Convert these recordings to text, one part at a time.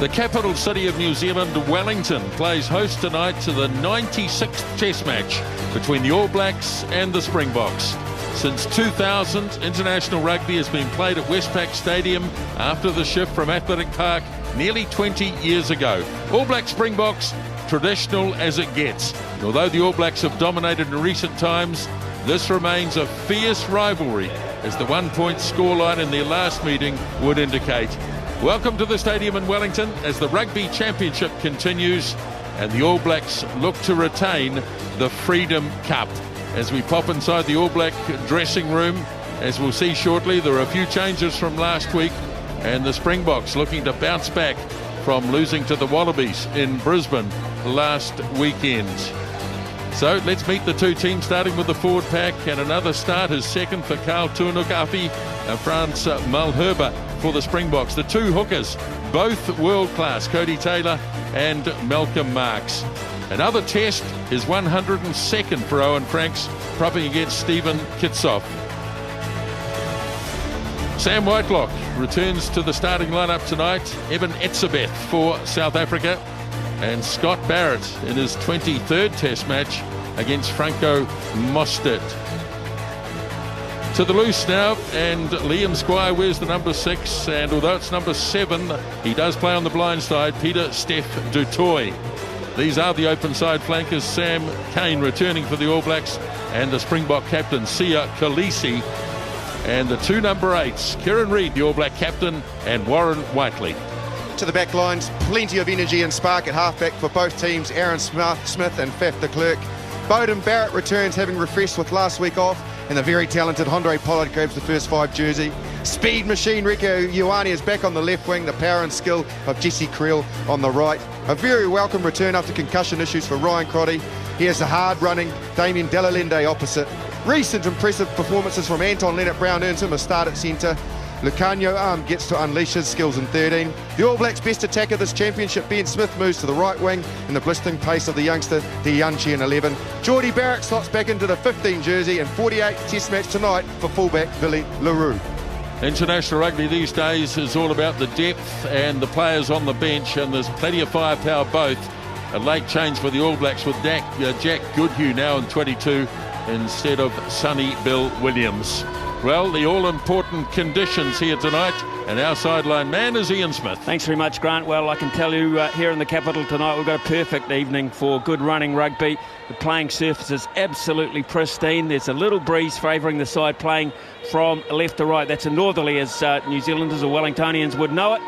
The capital city of New Zealand, Wellington, plays host tonight to the 96th Test match between the All Blacks and the Springboks. Since 2000, international rugby has been played at Westpac Stadium after the shift from Athletic Park nearly 20 years ago. All Black Springboks, traditional as it gets. And although the All Blacks have dominated in recent times, this remains a fierce rivalry, as the 1 point scoreline in their last meeting would indicate. Welcome to the stadium in Wellington as the Rugby Championship continues and the All Blacks look to retain the Freedom Cup. As we pop inside the All Black dressing room, as we'll see shortly, there are a few changes from last week, and the Springboks looking to bounce back from losing to the Wallabies in Brisbane last weekend. So let's meet the two teams, starting with the forward pack, and another start is second for Karl Tuinukapi and Frans Malherbe for the Springboks. The two hookers, both world-class, Cody Taylor and Malcolm Marx. Another test is 102nd for Owen Franks, propping against Stephen Kitsoff. Sam Whitelock returns to the starting lineup tonight. Evan Etzebeth for South Africa, and Scott Barrett in his 23rd Test match against Franco Mostert. To the loose now, and Liam Squire wears the number 6, and although it's number 7, he does play on the blind side, Peter Steph du Toit. These are the open side flankers, Sam Cane returning for the All Blacks, and the Springbok captain, Sia Khaleesi, and the two number 8s, Kieran Reid, the All Black captain, and Warren Whiteley. To the back lines, plenty of energy and spark at halfback for both teams, Aaron Smith and Faf de Klerk. Beauden Barrett returns, having refreshed with last week off, and the very talented Andre Pollard grabs the first 5 jersey. Speed machine Rieko Ioane is back on the left wing, the power and skill of Jesse Creel on the right. A very welcome return after concussion issues for Ryan Crotty. Here's the hard-running Damien Delalende opposite. Recent impressive performances from Anton Leonard-Brown earns him a start at centre. Lucanio gets to unleash his skills in 13. The All Blacks' best attacker this championship, Ben Smith, moves to the right wing, and the blistering pace of the youngster Dianchi in 11. Geordie Barrett slots back into the 15 jersey, and 48 Test match tonight for fullback Billy LaRue. International rugby these days is all about the depth and the players on the bench, and there's plenty of firepower both. A late change for the All Blacks with Jack Goodhue now in 22 instead of Sonny Bill Williams. Well, the all-important conditions here tonight, and our sideline man is Ian Smith. Thanks very much, Grant. Well, I can tell you here in the capital tonight, we've got a perfect evening for good running rugby. The playing surface is absolutely pristine. There's a little breeze favouring the side playing from left to right. That's a northerly, as New Zealanders or Wellingtonians would know it.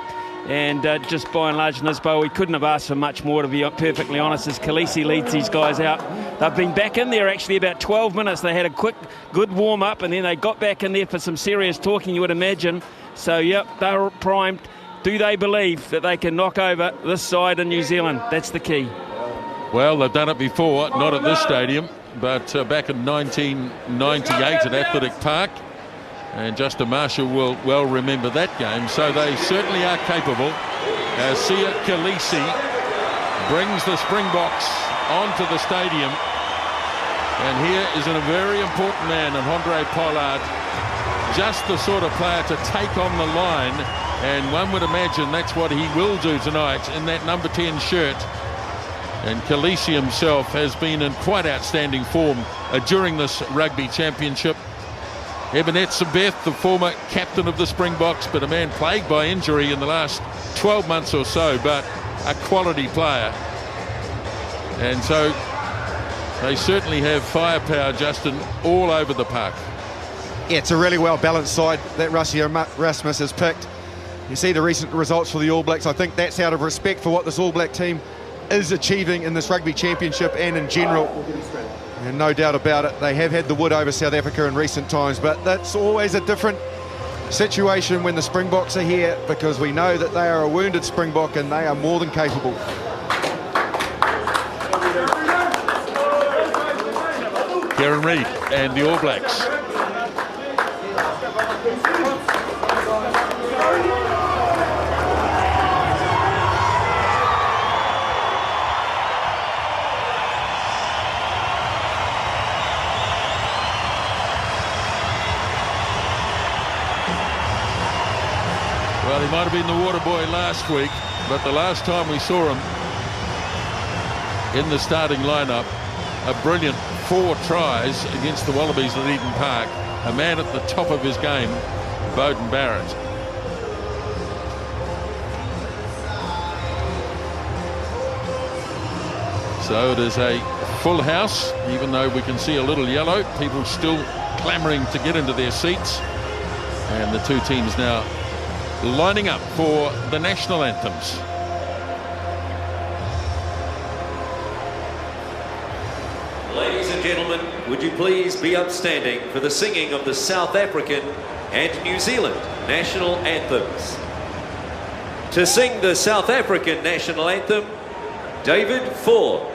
And just by and large, Nisbo, we couldn't have asked for much more, to be perfectly honest, as Khaleesi leads these guys out. They've been back in there actually about 12 minutes. They had a quick, good warm-up, and then they got back in there for some serious talking, you would imagine. So, yep, they're primed. Do they believe that they can knock over this side in New Zealand? That's the key. Well, they've done it before, not at this stadium, but back in 1998 at Athletic Park. And Justin Marshall will well remember that game. So they certainly are capable. Sia Khaleesi brings the Springboks onto the stadium. And here is a very important man in Andre Pollard. Just the sort of player to take on the line. And one would imagine that's what he will do tonight in that number 10 shirt. And Khaleesi himself has been in quite outstanding form during this Rugby Championship. Evan Etzebeth, the former captain of the Springboks, but a man plagued by injury in the last 12 months or so, but a quality player. And so they certainly have firepower, Justin, all over the park. Yeah, it's a really well-balanced side that Rassie Erasmus has picked. You see the recent results for the All Blacks. I think that's out of respect for what this All Black team is achieving in this Rugby Championship and in general. And no doubt about it, they have had the wood over South Africa in recent times, but that's always a different situation when the Springboks are here, because we know that they are a wounded Springbok and they are more than capable. Kieran Reid and the All Blacks. might have been the water boy last week, but the last time we saw him in the starting lineup, a brilliant 4 tries against the Wallabies at Eden Park. A man at the top of his game, Geordie Barrett. So it is a full house, even though we can see a little yellow. People still clamouring to get into their seats. And the two teams now lining up for the national anthems. Ladies and gentlemen, would you please be upstanding for the singing of the South African and New Zealand national anthems. To sing the South African national anthem, David Ford.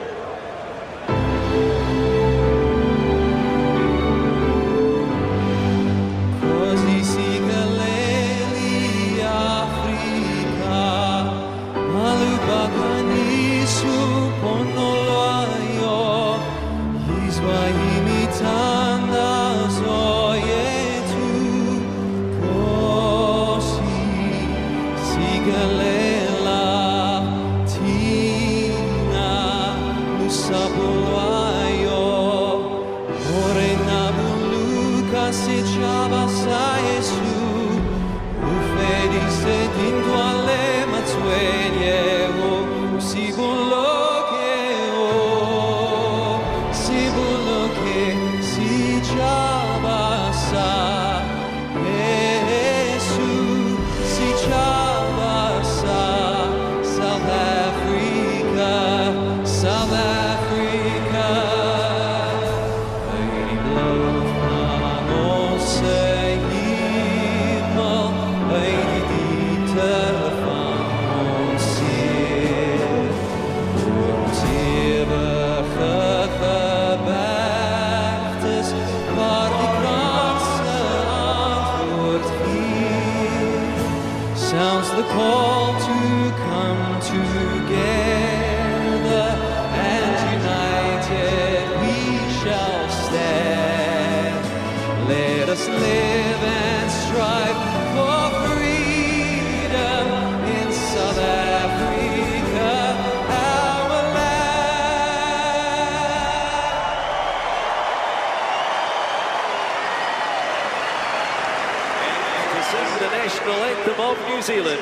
New Zealand,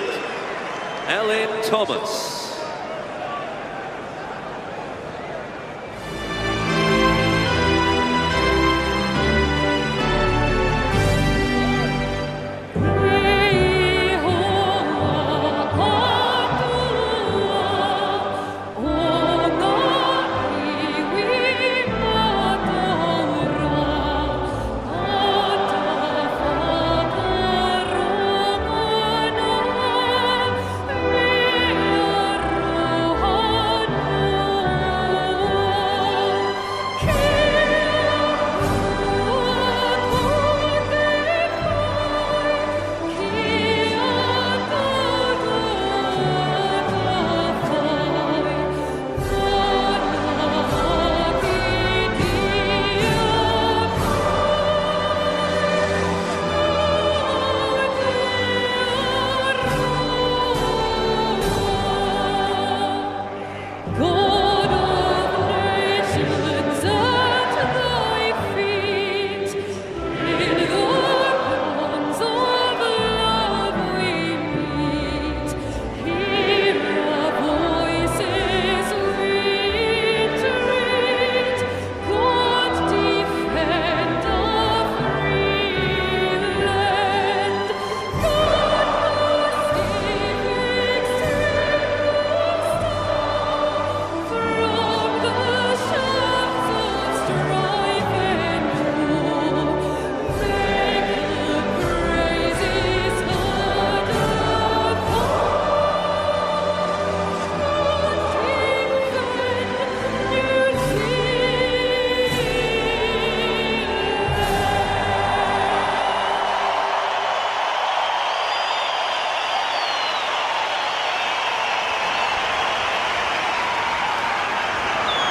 Alan Thomas.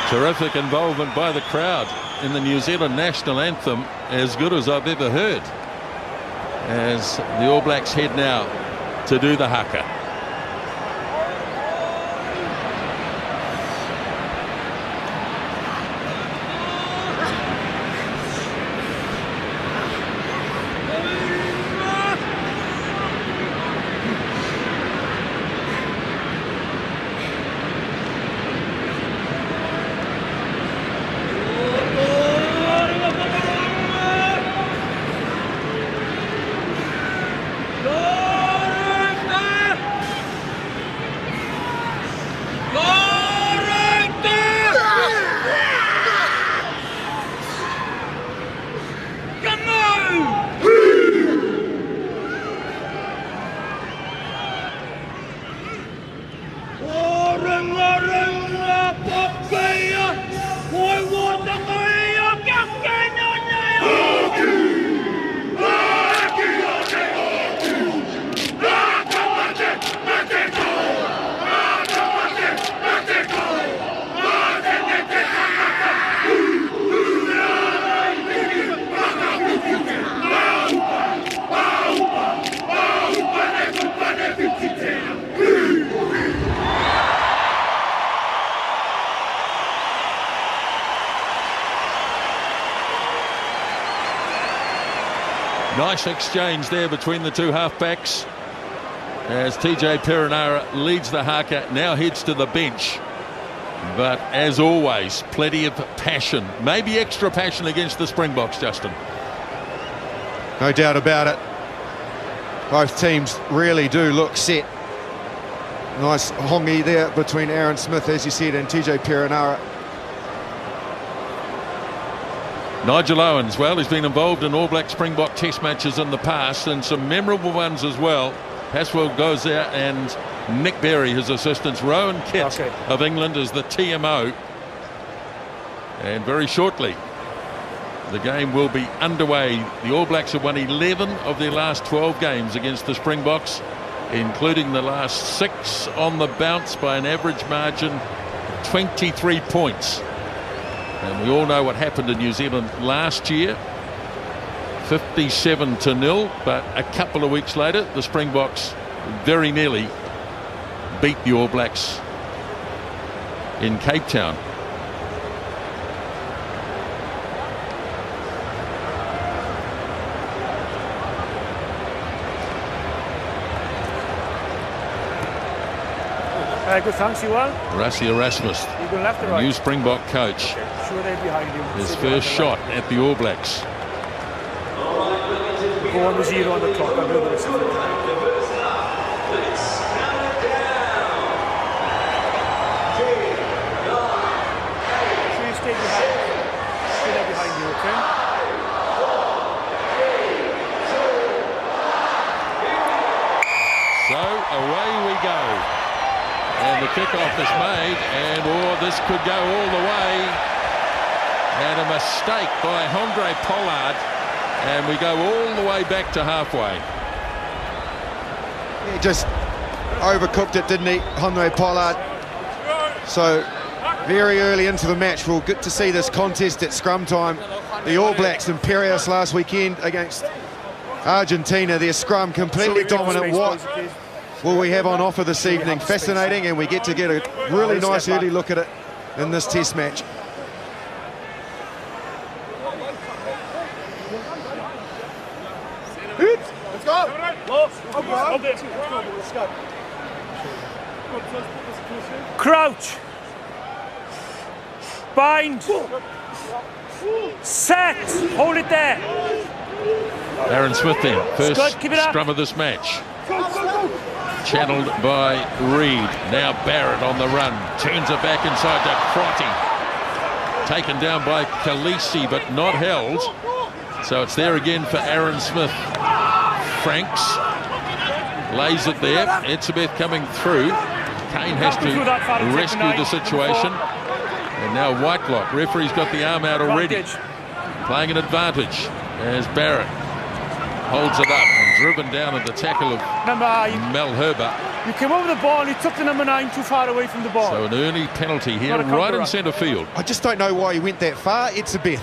Terrific involvement by the crowd in the New Zealand national anthem, as good as I've ever heard, as the All Blacks head now to do the haka. Nice exchange there between the two halfbacks as TJ Perenara leads the haka, now heads to the bench. But as always, plenty of passion, maybe extra passion against the Springboks, Justin. No doubt about it. Both teams really do look set. Nice hongi there between Aaron Smith, as you said, and TJ Perenara. Nigel Owens, well, he's been involved in All Black Springbok test matches in the past, and some memorable ones as well. Paswell goes there, and Nick Berry, his assistants. Rowan Kitt of England is the TMO. And very shortly, the game will be underway. The All Blacks have won 11 of their last 12 games against the Springboks, including the last 6 on the bounce by an average margin of 23 points. And we all know what happened in New Zealand last year, 57-0, but a couple of weeks later the Springboks very nearly beat the All Blacks in Cape Town. Good, thanks, you well. Rassie Erasmus, you going left or right? New Springbok coach. Sure, they're behind you. His first shot at the All Blacks. Go on the 0 on the clock. I'll do the rest of it. Sure, you stay behind. Stay there behind you, okay? So away we go. And the kickoff is made, and this could go all the way. And a mistake by Andre Pollard, and we go all the way back to halfway. He just overcooked it, didn't he, Andre Pollard? So very early into the match, we'll get to see this contest at scrum time. The All Blacks imperious last weekend against Argentina. Their scrum completely dominant. What will we have on offer this evening? Fascinating, and we get to get a really nice early look at it in this test match. Let's go! Crouch! Bind! Set! Hold it there! Aaron Smith then, first scrum of this match. Channeled by Reid. Now Barrett on the run. Turns it back inside to Crotty. Taken down by Khaleesi, but not held. So it's there again for Aaron Smith. Franks lays it there. Etzebeth coming through. Kane has to rescue the situation. And now Whitelock. Referee's got the arm out already. Playing an advantage as Barrett holds it up and driven down at the tackle of Mel Herber. You came over the ball and you took the number 9 too far away from the ball. So an early penalty here, right in centre field. I just don't know why he went that far, Etzebeth.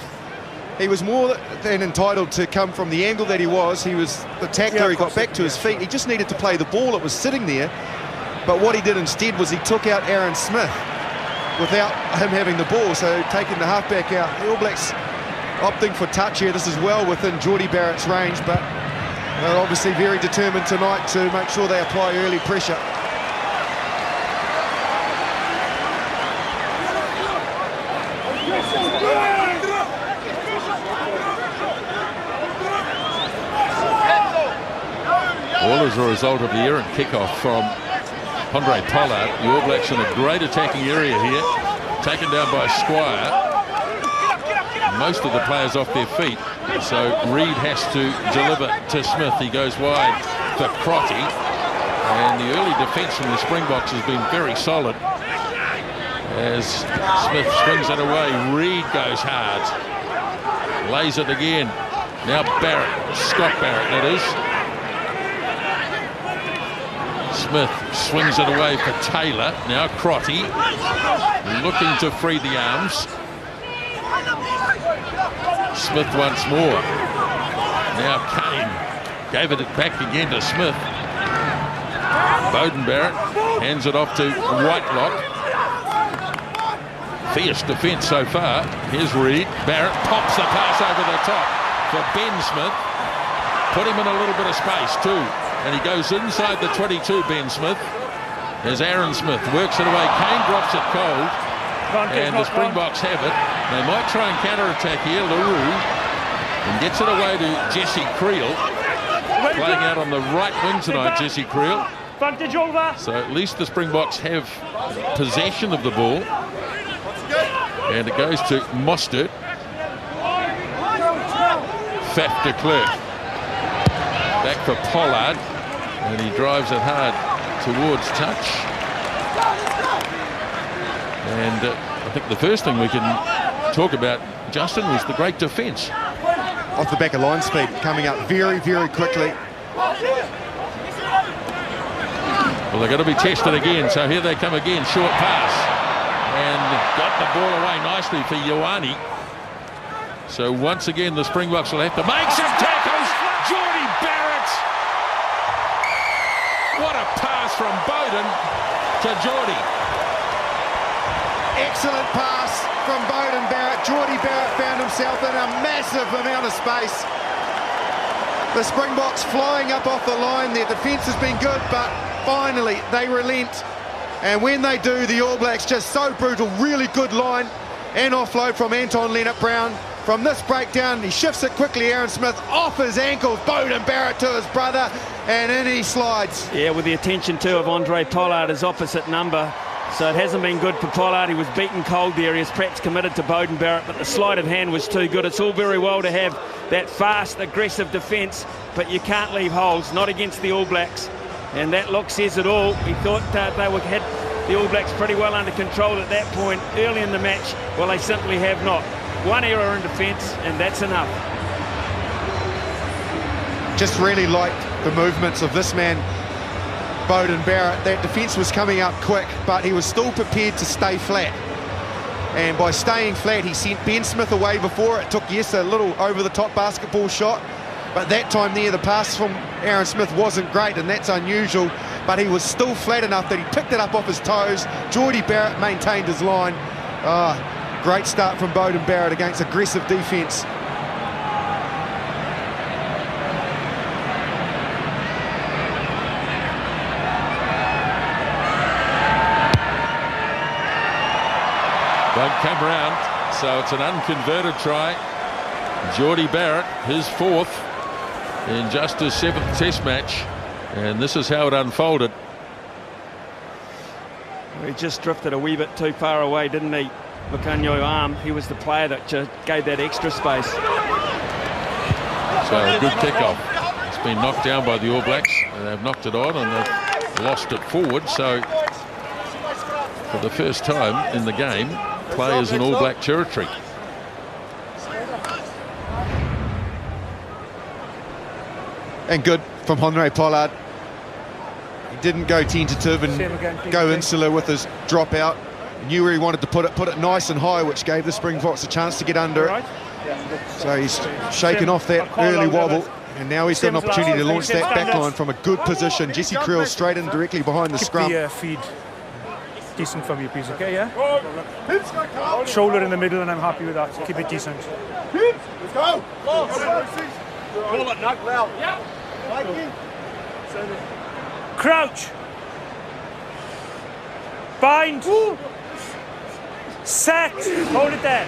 he was more than entitled to come from the angle that he was. He was the tackler, he got back to his feet. He just needed to play the ball. It was sitting there. But what he did instead was he took out Aaron Smith without him having the ball, so taking the halfback out. The All Blacks opting for touch here. This is well within Geordie Barrett's range, but they're obviously very determined tonight to make sure they apply early pressure. All as a result of the errant kickoff from Andre Pollard. The All Blacks in a great attacking area here, taken down by Squire. Most of the players off their feet, so Reid has to deliver to Smith. He goes wide for Crotty, and the early defence from the Springboks has been very solid as Smith swings it away. Reid goes hard, lays it again. Now Barrett, Scott Barrett that is. Smith swings it away for Taylor. Now Crotty looking to free the arms. Smith once more. Now Kane gave it back again to Smith. Beauden Barrett hands it off to Whitelock. Fierce defence so far. Here's Reid. Barrett pops the pass over the top for Ben Smith. Put him in a little bit of space too. And he goes inside the 22, Ben Smith. There's Aaron Smith, works it away. Kane drops it cold. And the Springboks have it. They might try and counter-attack here. LaRue. And gets it away to Jesse Creel. Playing out on the right wing tonight, Jesse Creel. So at least the Springboks have possession of the ball. And it goes to Mostert. Faf de Klerk. Back for Pollard. And he drives it hard towards touch. And I think the first thing we can talk about, Justin, was the great defence. Off the back of line speed, coming up very, very quickly. Well, they're going to be tested again, so here they come again. Short pass. And got the ball away nicely for Ioane. So once again, the Springboks will have to make some tackles. Geordie Barrett. What a pass from Beauden to Geordie. Excellent pass from Beauden Barrett. Geordie Barrett found himself in a massive amount of space. The Springboks flying up off the line. Their defence has been good, but finally they relent. And when they do, the All Blacks just so brutal. Really good line and offload from Anton Leonard-Brown. From this breakdown, he shifts it quickly. Aaron Smith off his ankles. Beauden Barrett to his brother, and in he slides. Yeah, with the attention too of Andre Pollard, his opposite number. So it hasn't been good for Pollard. He was beaten cold there. He was perhaps committed to Beauden Barrett, but the sleight of hand was too good. It's all very well to have that fast, aggressive defence, but you can't leave holes, not against the All Blacks. And that look says it all. He thought had the All Blacks pretty well under control at that point early in the match. Well, they simply have not. One error in defence, and that's enough. Just really liked the movements of this man, Beauden Barrett. That defence was coming up quick, but he was still prepared to stay flat. And by staying flat, he sent Ben Smith away before. It took, yes, a little over-the-top basketball shot, but that time there, the pass from Aaron Smith wasn't great, and that's unusual, but he was still flat enough that he picked it up off his toes. Geordie Barrett maintained his line. Great start from Beauden Barrett against aggressive defence. Won't come round, so it's an unconverted try. Geordie Barrett, his fourth in just his 7th Test match, and this is how it unfolded. He just drifted a wee bit too far away, didn't he? Lucanio arm, he was the player that just gave that extra space. So a good kickoff. It's been knocked down by the All Blacks, and they've knocked it on and they've lost it forward. So for the first time in the game, play is in All Black territory. And good from Andre Pollard. He didn't go tentative and go insular with his dropout. Knew where he wanted to put it nice and high, which gave the Springboks a chance to get under it. So he's shaken off that early wobble, and now he's got an opportunity to launch that back line from a good position. Jesse Creel straight in directly behind the scrum. Keep the feed decent from you, please, okay, yeah? Shoulder in the middle, and I'm happy with that. So keep it decent. Let's go! Call it, Nick. Loud. Crouch. Bind. Set. Hold it there.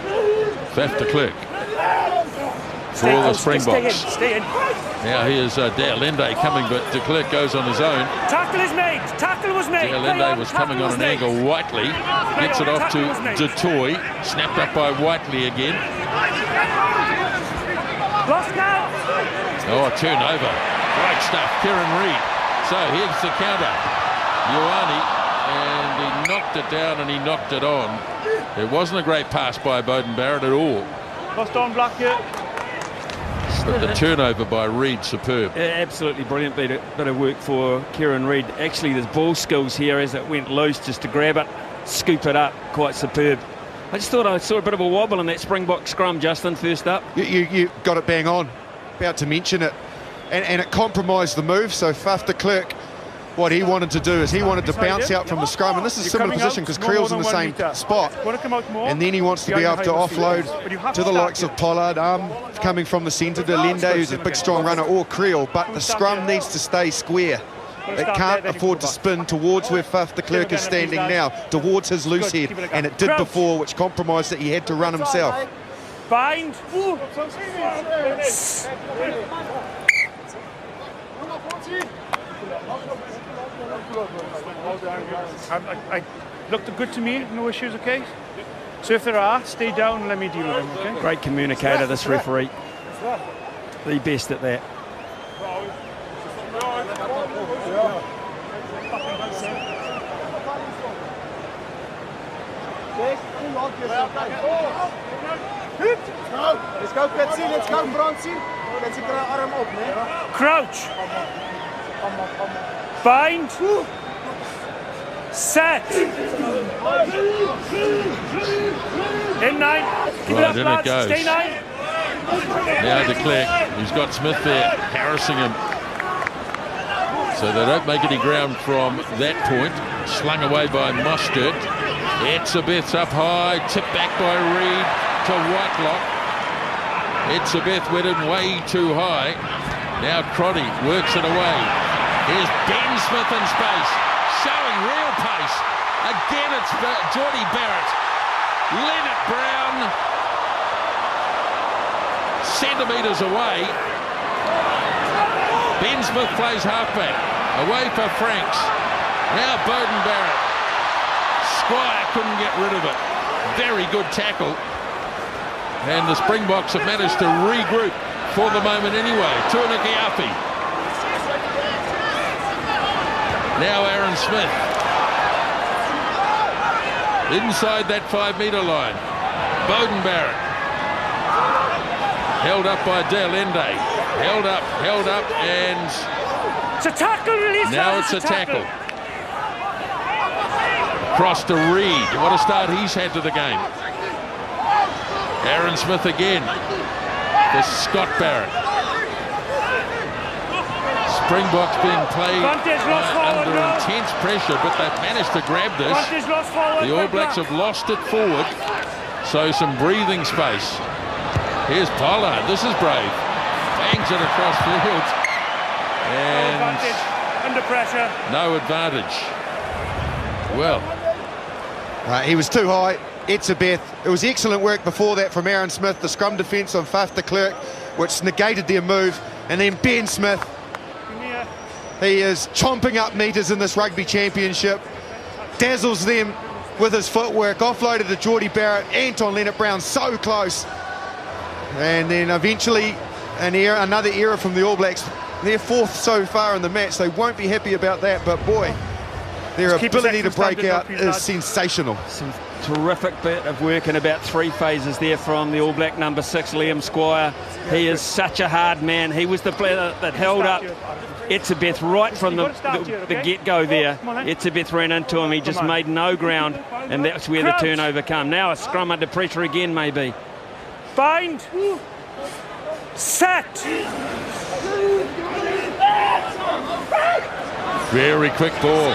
Left to Clerk for the Springboks. Stay in. Now here's Dale Lende coming, but de Klerk goes on his own. Tackle is made. Tackle was made. Dale Lende was coming on an angle. Whiteley gets it off to De Toy. Snapped up by Whiteley again. Lost now. Oh, turnover. Great stuff. Kieran Reid. So here's the counter. Ioane, and he knocked it down and he knocked it on. It wasn't a great pass by Beauden Barrett at all. Lost on black here. But the turnover by Reid, superb. Absolutely brilliant bit of work for Kieran Reid. Actually, there's ball skills here as it went loose, just to grab it, scoop it up, quite superb. I just thought I saw a bit of a wobble in that Springbok scrum, Justin, first up. You got it bang on. About to mention it. And it compromised the move, so Faf de Klerk, what he wanted to do is he wanted to bounce out from the scrum, and this is a similar position because Creel's in the same spot, and then he wants to be able to offload to the likes of Pollard, coming from the centre to Lende, who's a big strong runner, or Creel, but the scrum needs to stay square. It can't afford to spin towards where Faf de Klerk is standing now, towards his loose head, and it did before, which compromised that he had to run himself. Bind. I looked good to me, no issues, okay? So if there are, stay down and let me deal with them, okay? Great communicator, this referee. The best at that. Let's go, Betsy. Let's go, Bronzy. Betsy, arm op, man. Crouch. Bind. Set. In 9. Keep it up, in lads. it goes. Stay 9. Now de Klerk, he's got Smith there, harassing him. So they don't make any ground from that point. Slung away by Mostert. Etzebeth's up high, tipped back by Reid to Whitelock. Etzebeth went in way too high. Now Crotty works it away. Here's Ben Smith in space, showing real pace. Again, it's Geordie Barrett. Leonard Brown, centimetres away. Ben Smith plays halfback, away for Franks. Now Beauden Barrett. Squire couldn't get rid of it. Very good tackle. And the Springboks have managed to regroup for the moment anyway. Tuaniki-Api. Now Aaron Smith. Inside that 5-metre line. Beauden Barrett. Held up by Dale Lende. Held up, and... It's a tackle, release. Now it's a tackle. Across to Reid. What a start he's had to the game. Aaron Smith again. For Scott Barrett. Springboks being played under intense pressure, but they've managed to grab this. The All Blacks have lost it forward, so some breathing space. Here's Pollard. This is brave. Bangs it across field. And under pressure. No advantage. Well, he was too high. Etzebeth. It was excellent work before that from Aaron Smith, the scrum defence on Faf de Klerk, which negated their move. And then Ben Smith. He is chomping up metres in this Rugby Championship. Dazzles them with his footwork. Offloaded to Geordie Barrett. Anton Leonard-Brown so close. And then eventually another error from the All Blacks. They're fourth so far in the match. They won't be happy about that, but boy, their ability to break out is sensational. Some terrific bit of work in about 3 phases there from the All Black number 6, Liam Squire. He is such a hard man. He was the player that held up Etzebeth right from the get-go there. Etzebeth ran into him. He just made no ground, and that's where the turnover came. Now a scrum under pressure again, maybe. Bind. Set. Very quick ball.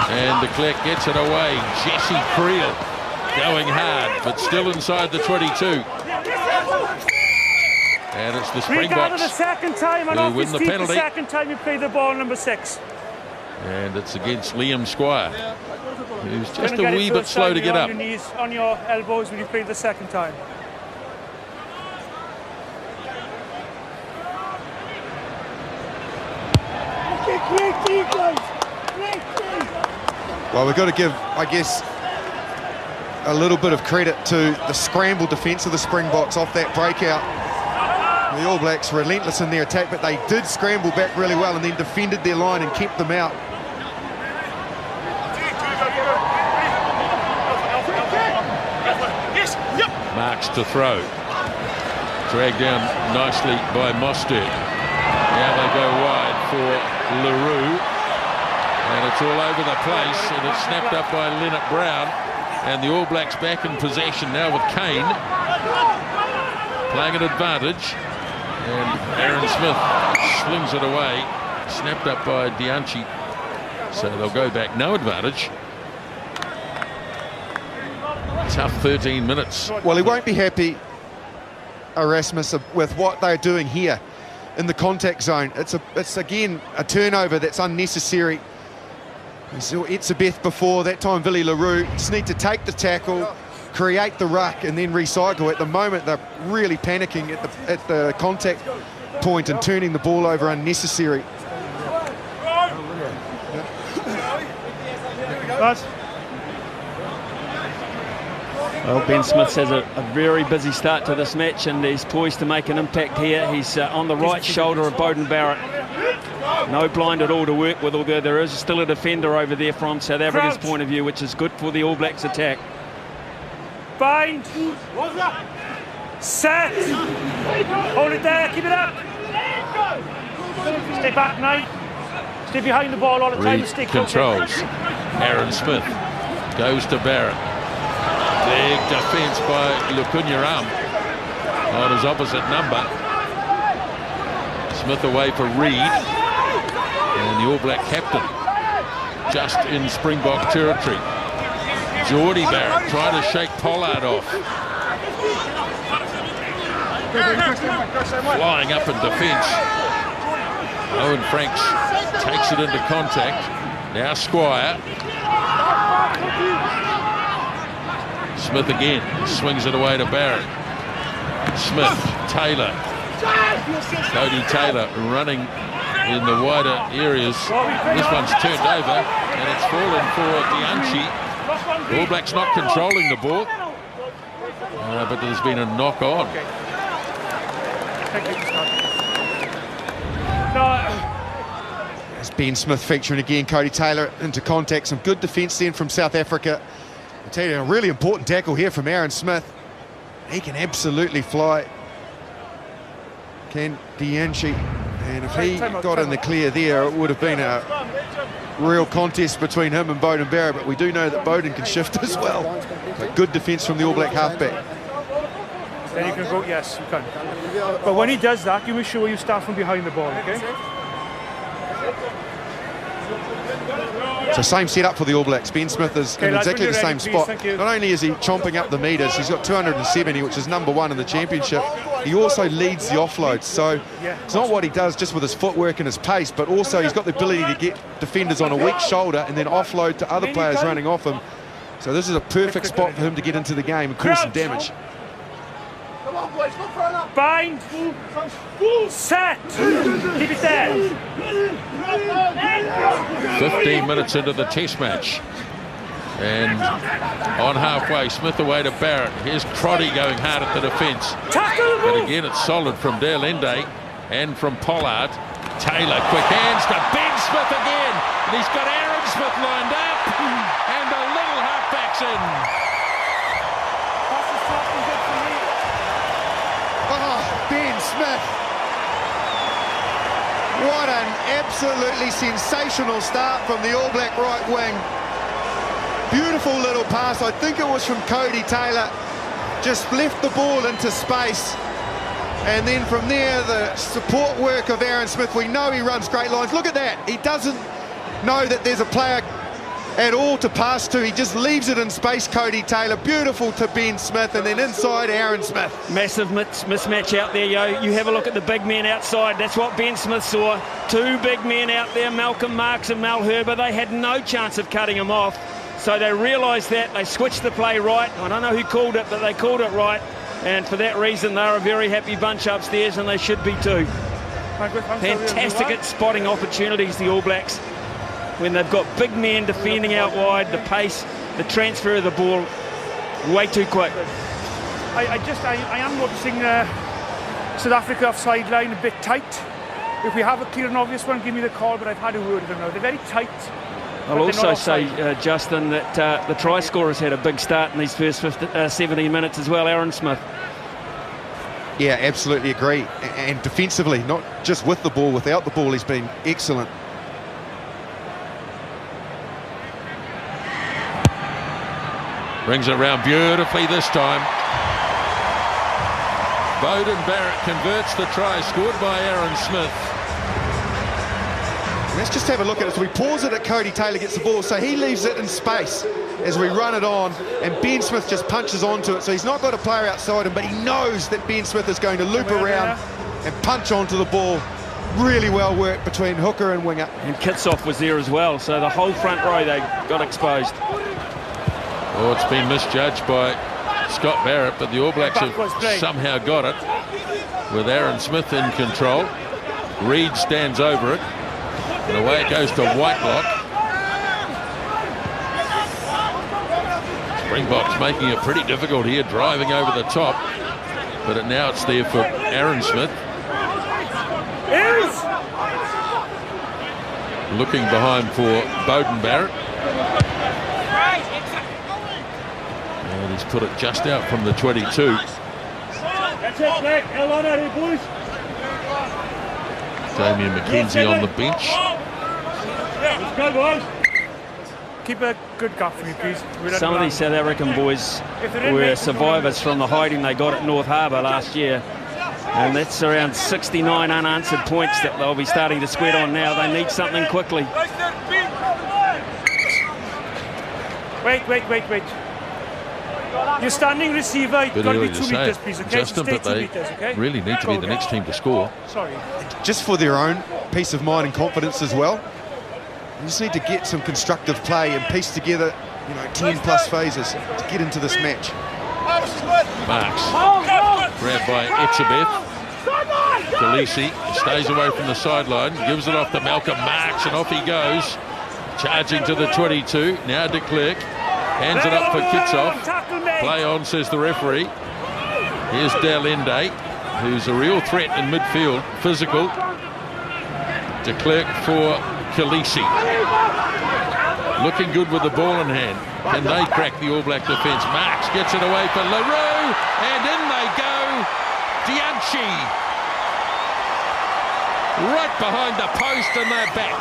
And de Klerk gets it away. Jesse Creel going hard, but still inside the 22. And it's the Springboks the second time and who win the penalty. The second time you play the ball, number 6. And it's against Liam Squire, who's just a wee bit slow to get up. On your knees, on your elbows when you play the second time. Well, we've got to give, I guess, a little bit of credit to the scramble defence of the Springboks off that breakout. The All Blacks relentless in their attack, but they did scramble back really well and then defended their line and kept them out. Marks to throw. Dragged down nicely by Mostert. Now they go wide for LaRue. And it's all over the place, and it's snapped up by Leonard Brown. And the All Blacks back in possession now with Kane playing an advantage. And Aaron Smith slings it away, snapped up by Dianchi. So they'll go back, no advantage. Tough 13 minutes. Well, he won't be happy, Erasmus, with what they're doing here in the contact zone. It's again a turnover that's unnecessary. We saw Etzebeth before, that time Willie LaRue. Just need to take the tackle, create the ruck and then recycle. At the moment they're really panicking at the contact point and turning the ball over unnecessary. Well, Ben Smith has a very busy start to this match and he's poised to make an impact here. He's on the right shoulder of Beauden Barrett. No blind at all to work with, although there is still a defender over there from South Africa's point of view, which is good for the All Blacks attack. Bind. Set. Hold it there, keep it up. Stay back now. Stay behind the ball all the time. Stay controls. Aaron Smith goes to Barrett. Big defence by Lukunyaram on his opposite number. Smith away for Reid. And the All Black captain just in Springbok territory. Geordie Barrett trying to shake Pollard off. Flying up in defence. Owen Franks takes it into contact. Now Squire. Smith again, swings it away to Barrett. Smith, Taylor. Cody Taylor running in the wider areas. This one's turned over and it's fallen for Dianchi. The All Blacks not controlling the ball, but there's been a knock on. There's Ben Smith featuring again, Cody Taylor into contact. Some good defence then from South Africa. I'll tell you, a really important tackle here from Aaron Smith. He can absolutely fly. Can Dianchi. And if he got in the clear there, it would have been a real contest between him and Beauden Barrett, but we do know that Beauden can shift as well. But good defence from the All Black halfback. Then you can go, yes, you can. But when he does that, you make sure you start from behind the ball, okay? So same setup for the All Blacks. Ben Smith is in exactly the same spot. Not only is he chomping up the metres, he's got 270, which is #1 in the championship. He also leads the offloads. So it's not what he does just with his footwork and his pace, but also he's got the ability to get defenders on a weak shoulder and then offload to other players running off him. So this is a perfect spot for him to get into the game and cause some damage. Bind. Set. Keep it there. 15 minutes into the test match. And on halfway, Smith away to Barrett. Here's Crotty going hard at the defence. But again, it's solid from Derlende and from Pollard. Taylor, quick hands to Ben Smith again. And he's got Aaron Smith lined up. And the little halfback's in. Ben Smith. What an absolutely sensational start from the All Black right wing. Beautiful little pass. I think it was from Cody Taylor. just left the ball into space. And then from there, the support work of Aaron Smith, we know he runs great lines. Look at that. He doesn't know that there's a player at all to pass to. He just leaves it in space, Cody Taylor. Beautiful to Ben Smith, and then inside Aaron Smith. Massive mismatch out there, Yo. You have a look at the big men outside. That's what Ben Smith saw. Two big men out there, Malcolm Marx and Mal Herber. They had no chance of cutting him off. So they realised that. They switched the play right. I don't know who called it, but they called it right. And for that reason, they're a very happy bunch upstairs, and they should be too. Fantastic at spotting opportunities, the All Blacks. When they've got big men defending out wide, the pace, the transfer of the ball, way too quick. I am noticing South Africa off sideline a bit tight. If we have a clear and obvious one, give me the call, but I've had a word with them now. They're very tight. I'll also say, Justin, that the try scorer's had a big start in these first 17 minutes as well, Aaron Smith. Yeah, absolutely agree. And defensively, not just with the ball, without the ball, he's been excellent. Brings it around beautifully this time. Bowden Barrett converts the try scored by Aaron Smith. Let's just have a look at it. So we pause it at Cody Taylor gets the ball, so he leaves it in space as we run it on, and Ben Smith just punches onto it. So he's not got a player outside him, but he knows that Ben Smith is going to loop around and punch onto the ball. Really well worked between hooker and winger. And Kitsoff was there as well, so the whole front row, they got exposed. Oh, it's been misjudged by Scott Barrett, but the All Blacks have somehow got it with Aaron Smith in control. Reid stands over it. And away it goes to Whitelock. Springboks making it pretty difficult here, driving over the top. But now it's there for Aaron Smith. Looking behind for Bowden Barrett. And he's put it just out from the 22. That's it, Black. Hell on out here, boys. Damien McKenzie on the bench. Let's go, boys. Keep a good gap for me, please. Some of these South African boys were survivors from the hiding they got at North Harbour last year. And that's around 69 unanswered points that they'll be starting to sweat on now. They need something quickly. Wait. Your standing receiver, you've got to be 2 meters, please, okay? Justin, but they really need to be the next team to score. Sorry. Just for their own peace of mind and confidence as well. You just need to get some constructive play and piece together, 10 plus phases to get into this match. Marks, grabbed by Etzebeth. Khaleesi stays away from the sideline, gives it off to Malcolm Marks, and off he goes. Charging to the 22, now de Klerk. Hands it up for Kitsoff. Play on, says the referee. Here's Dalende, who's a real threat in midfield, physical. De Klerk for Khaleesi. Looking good with the ball in hand. Can they crack the All Black defence? Marks gets it away for LaRue, and in they go. Dianchi. Right behind the post, and they're back.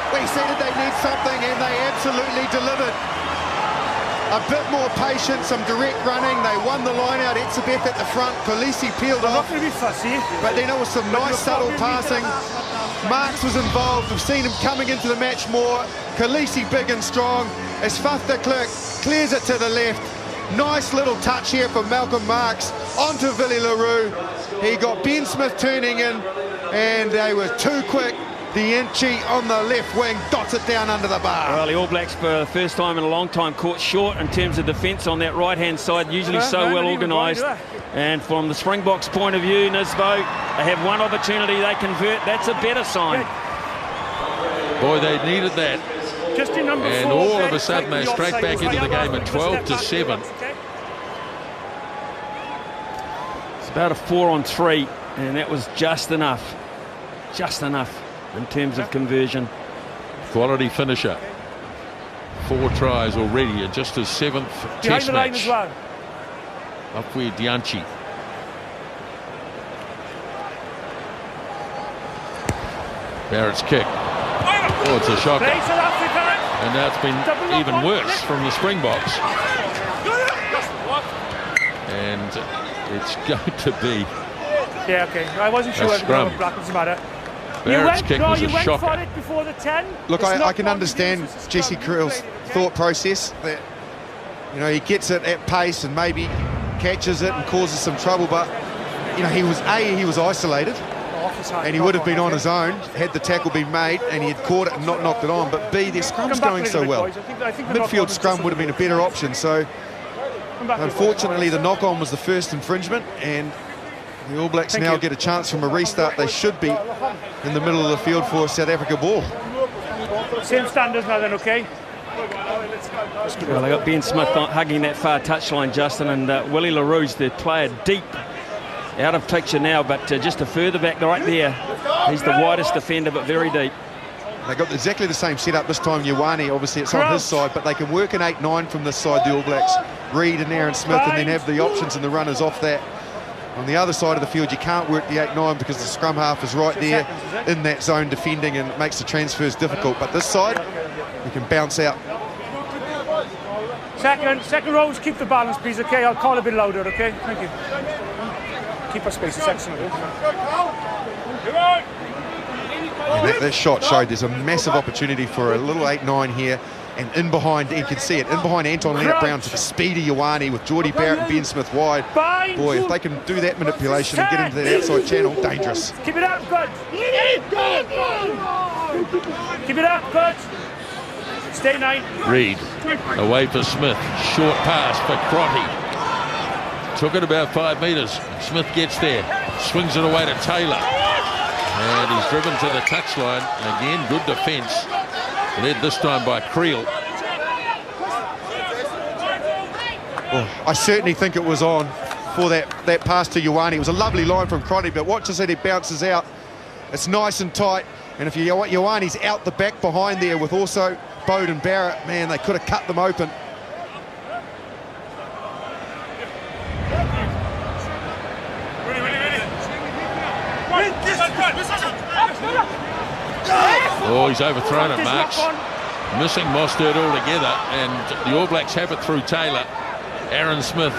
We said that they need something, and they absolutely delivered. A bit more patience, some direct running. They won the line out. Etzebeth at the front. Khaleesi peeled off. Not going to be fussy. But then it was some nice subtle passing. Marks was involved. We've seen him coming into the match more. Khaleesi big and strong. As Faf de Klerk clears it to the left. Nice little touch here from Malcolm Marks onto Willie LaRue. He got Ben Smith turning in, and they were too quick. Dianchi on the left wing dots it down under the bar. Well, the All Blacks for the first time in a long time caught short in terms of defence on that right-hand side, usually so well organised. And from the Springboks point of view, Nisbo, they have one opportunity, they convert. That's a better sign. Boy, they needed that. Just in number 4, and all of a sudden they're straight back into the game at 12-7. It's about a 4-on-3, and that was just enough. Just enough in terms of conversion. Quality finisher. 4 tries already, and just his 7th test match. Well. Up with Dianchi. Barrett's kick. Oh, it's a shocker. And now it's been even worse from the Springboks. And it's going to be... Yeah, okay. I wasn't sure what black doesn't matter. Barrett's kick was a you went shocker. for it before the 10. Look, I can understand Jesse Crill's thought process that, you know, he gets it at pace and maybe catches it and causes some trouble, but, you know, he was isolated and he would have been on his own had the tackle been made and he had caught it and not knocked it on. But B, their scrum's going so well. I think midfield scrum would have been a better option. So unfortunately, the knock-on was the first infringement, and the All Blacks now get a chance from a restart. They should be in the middle of the field for a South Africa ball. Same standards now then, okay? Well, they got Ben Smith hugging that far touchline, Justin, and Willie le Roux's the player deep out of picture now, but just a further back right there. He's the widest defender, but very deep. They got exactly the same setup this time. Ioane, obviously it's on his side, but they can work an 8-9 from this side, the All Blacks. Reid and Aaron Smith, and then have the options and the runners off that. On the other side of the field, you can't work the 8-9 because the scrum half is right there in that zone defending, and it makes the transfers difficult. But this side, you can bounce out. Second rows, keep the balance, please, okay? I'll call a bit louder, okay? Thank you. Keep our space, it's excellent. That shot showed there's a massive opportunity for a little 8-9 here, and in behind, you can see it, in behind Anton Leonard-Brown to the speedy Ioane with Geordie Barrett and Ben Smith wide. Boy, if they can do that manipulation and get into that outside channel, dangerous. Keep it up, good. Keep it up, good. Stay 9. Reid away for Smith. Short pass for Crotty. Took it about 5 metres. Smith gets there. Swings it away to Taylor. And he's driven to the touchline. Again, good defence. Led this time by Creel. Oh, I certainly think it was on for that pass to Ioane. It was a lovely line from Crotty, but watch as it bounces out. It's nice and tight. And if Ioane's out the back behind there with also Bode and Barrett, man, they could have cut them open. Oh, he's overthrown it, Marks. Missing Mostert altogether, and the All Blacks have it through Taylor. Aaron Smith,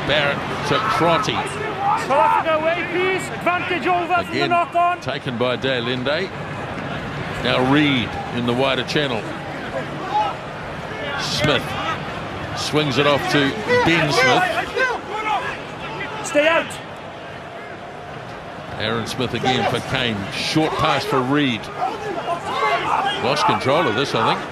Barrett to Crotty. South Africa away, please. Advantage over from the knock-on. Taken by De Linde. Now Reid in the wider channel. Smith swings it off to Ben Smith. Stay out. Aaron Smith again for Kane. Short pass for Reid. Lost control of this, I think.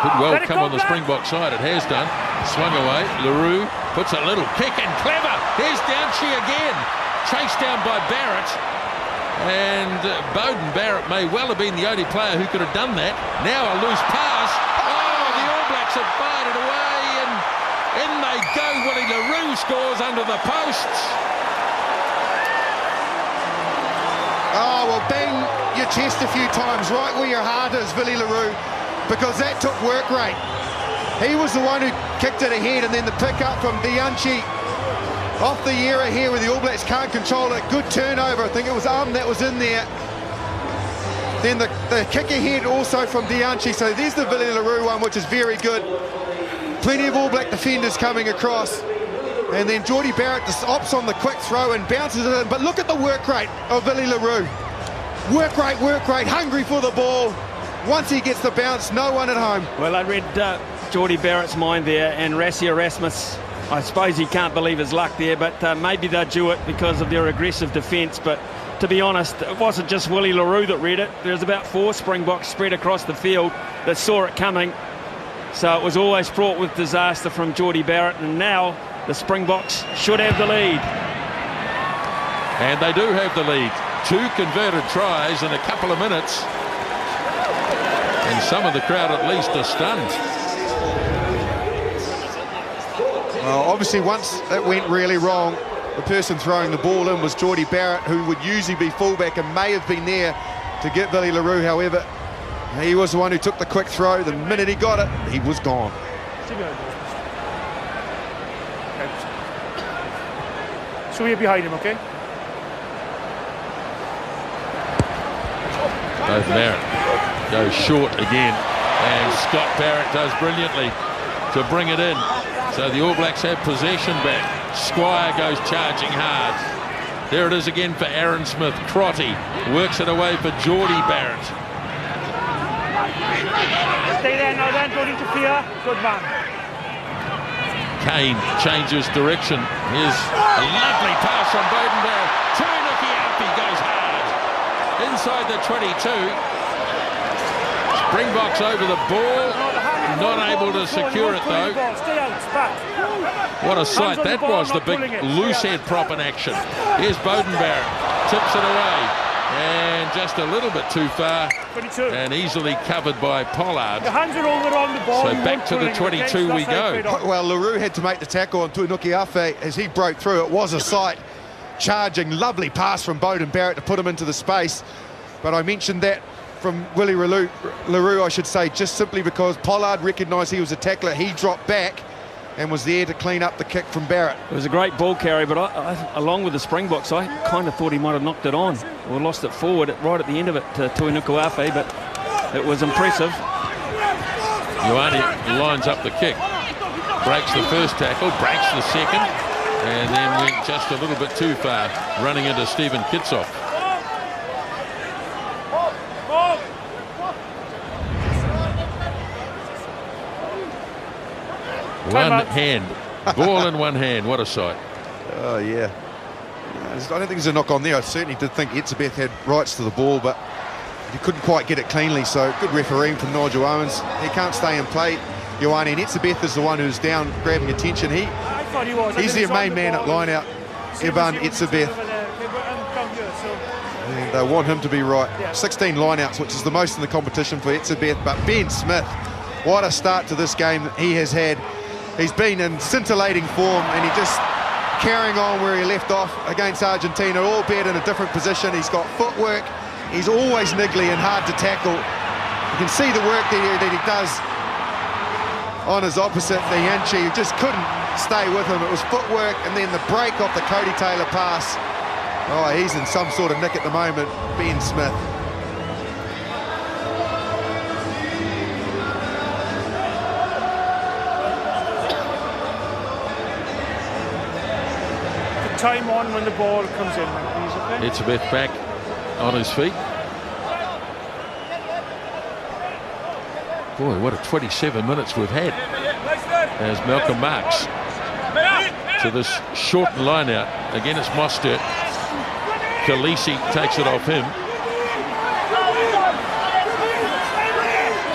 Could well come on the Springbok side. It has done. Swung away. le Roux puts a little kick in. Clever. Here's Downshire again. Chased down by Barrett. And Bowden Barrett may well have been the only player who could have done that. Now a loose pass. Oh, the All Blacks have fired it away. And in they go. Willie le Roux scores under the posts. Oh, well, bang your chest a few times right where your heart is, Willie le Roux, because that took work rate. He was the one who kicked it ahead, and then the pick up from Dianchi off the era here where the All Blacks can't control it. Good turnover. I think it was that was in there. Then the kick ahead also from Dianchi. So there's the Willie le Roux one, which is very good. Plenty of All Black defenders coming across. And then Geordie Barrett just opts on the quick throw and bounces it in. But look at the work rate of Willie le Roux. Work rate, hungry for the ball. Once he gets the bounce, no one at home. Well, I read Geordie Barrett's mind there, and Rassie Erasmus, I suppose he can't believe his luck there, but maybe they'll do it because of their aggressive defence. But to be honest, it wasn't just Willie le Roux that read it. There's about 4 Springboks spread across the field that saw it coming. So it was always fraught with disaster from Geordie Barrett, and now the Springboks should have the lead. And they do have the lead. 2 converted tries in a couple of minutes. And some of the crowd at least are stunned. Well, obviously once it went really wrong, the person throwing the ball in was Geordie Barrett, who would usually be fullback and may have been there to get Willie le Roux. However, he was the one who took the quick throw. The minute he got it, he was gone. So we're behind him, okay? Both Barrett goes short again, and Scott Barrett does brilliantly. to bring it in. So the All Blacks have possession back. Squire goes charging hard. There it is again for Aaron Smith. Crotty works it away for Geordie Barrett. Stay there now then, don't interfere. Good man. Kane changes direction. Here's a lovely pass from Beauden Barrett. Tuinuki AFP goes hard. Inside the 22. Springboks over the ball. Not able to secure it though. What a sight that was, the big loose head prop in action. Here's Beauden Barrett. Tips it away. And just a little bit too far. 22. And easily covered by Pollard. The hands are over on the ball. So back to the 22 we go. Well, LaRue had to make the tackle on Tuinuki AFP as he broke through. It was a sight. Charging, lovely pass from Beauden Barrett to put him into the space. But I mentioned that from Willie LaRue, I should say, just simply because Pollard recognised he was a tackler. He dropped back and was there to clean up the kick from Barrett. It was a great ball carry, but I, along with the Springboks, I kind of thought he might have knocked it on or lost it forward right at the end of it to Tuinuki AFP, but it was impressive. Ioane lines up the kick, breaks the first tackle, breaks the second, and then went just a little bit too far, running into Stephen Kitsoff. One hand, ball in one hand. What a sight. Oh, yeah. I don't think there's a knock on there. I certainly did think Etzebeth had rights to the ball, but he couldn't quite get it cleanly. So good refereeing from Nigel Owens. He can't stay in play, Ioane, and Etzebeth is the one who's down grabbing attention. I thought he was. He's their main man at line out, Evan Etzebeth. And they want him to be right. Yeah. 16 lineouts, which is the most in the competition for Etzebeth. But Ben Smith, what a start to this game he has had. He's been in scintillating form, and he just carrying on where he left off against Argentina, albeit in a different position. He's got footwork. He's always niggly and hard to tackle. You can see the work that he does on his opposite, the Yanchi. He just couldn't stay with him. It was footwork, and then the break off the Cody Taylor pass. Oh, he's in some sort of nick at the moment, Ben Smith. Time on when the ball comes in, please, okay? Etzebeth back on his feet. Boy, what a 27 minutes we've had as Malcolm marks to this short line out. Again, it's Mostert. Khaleesi takes it off him.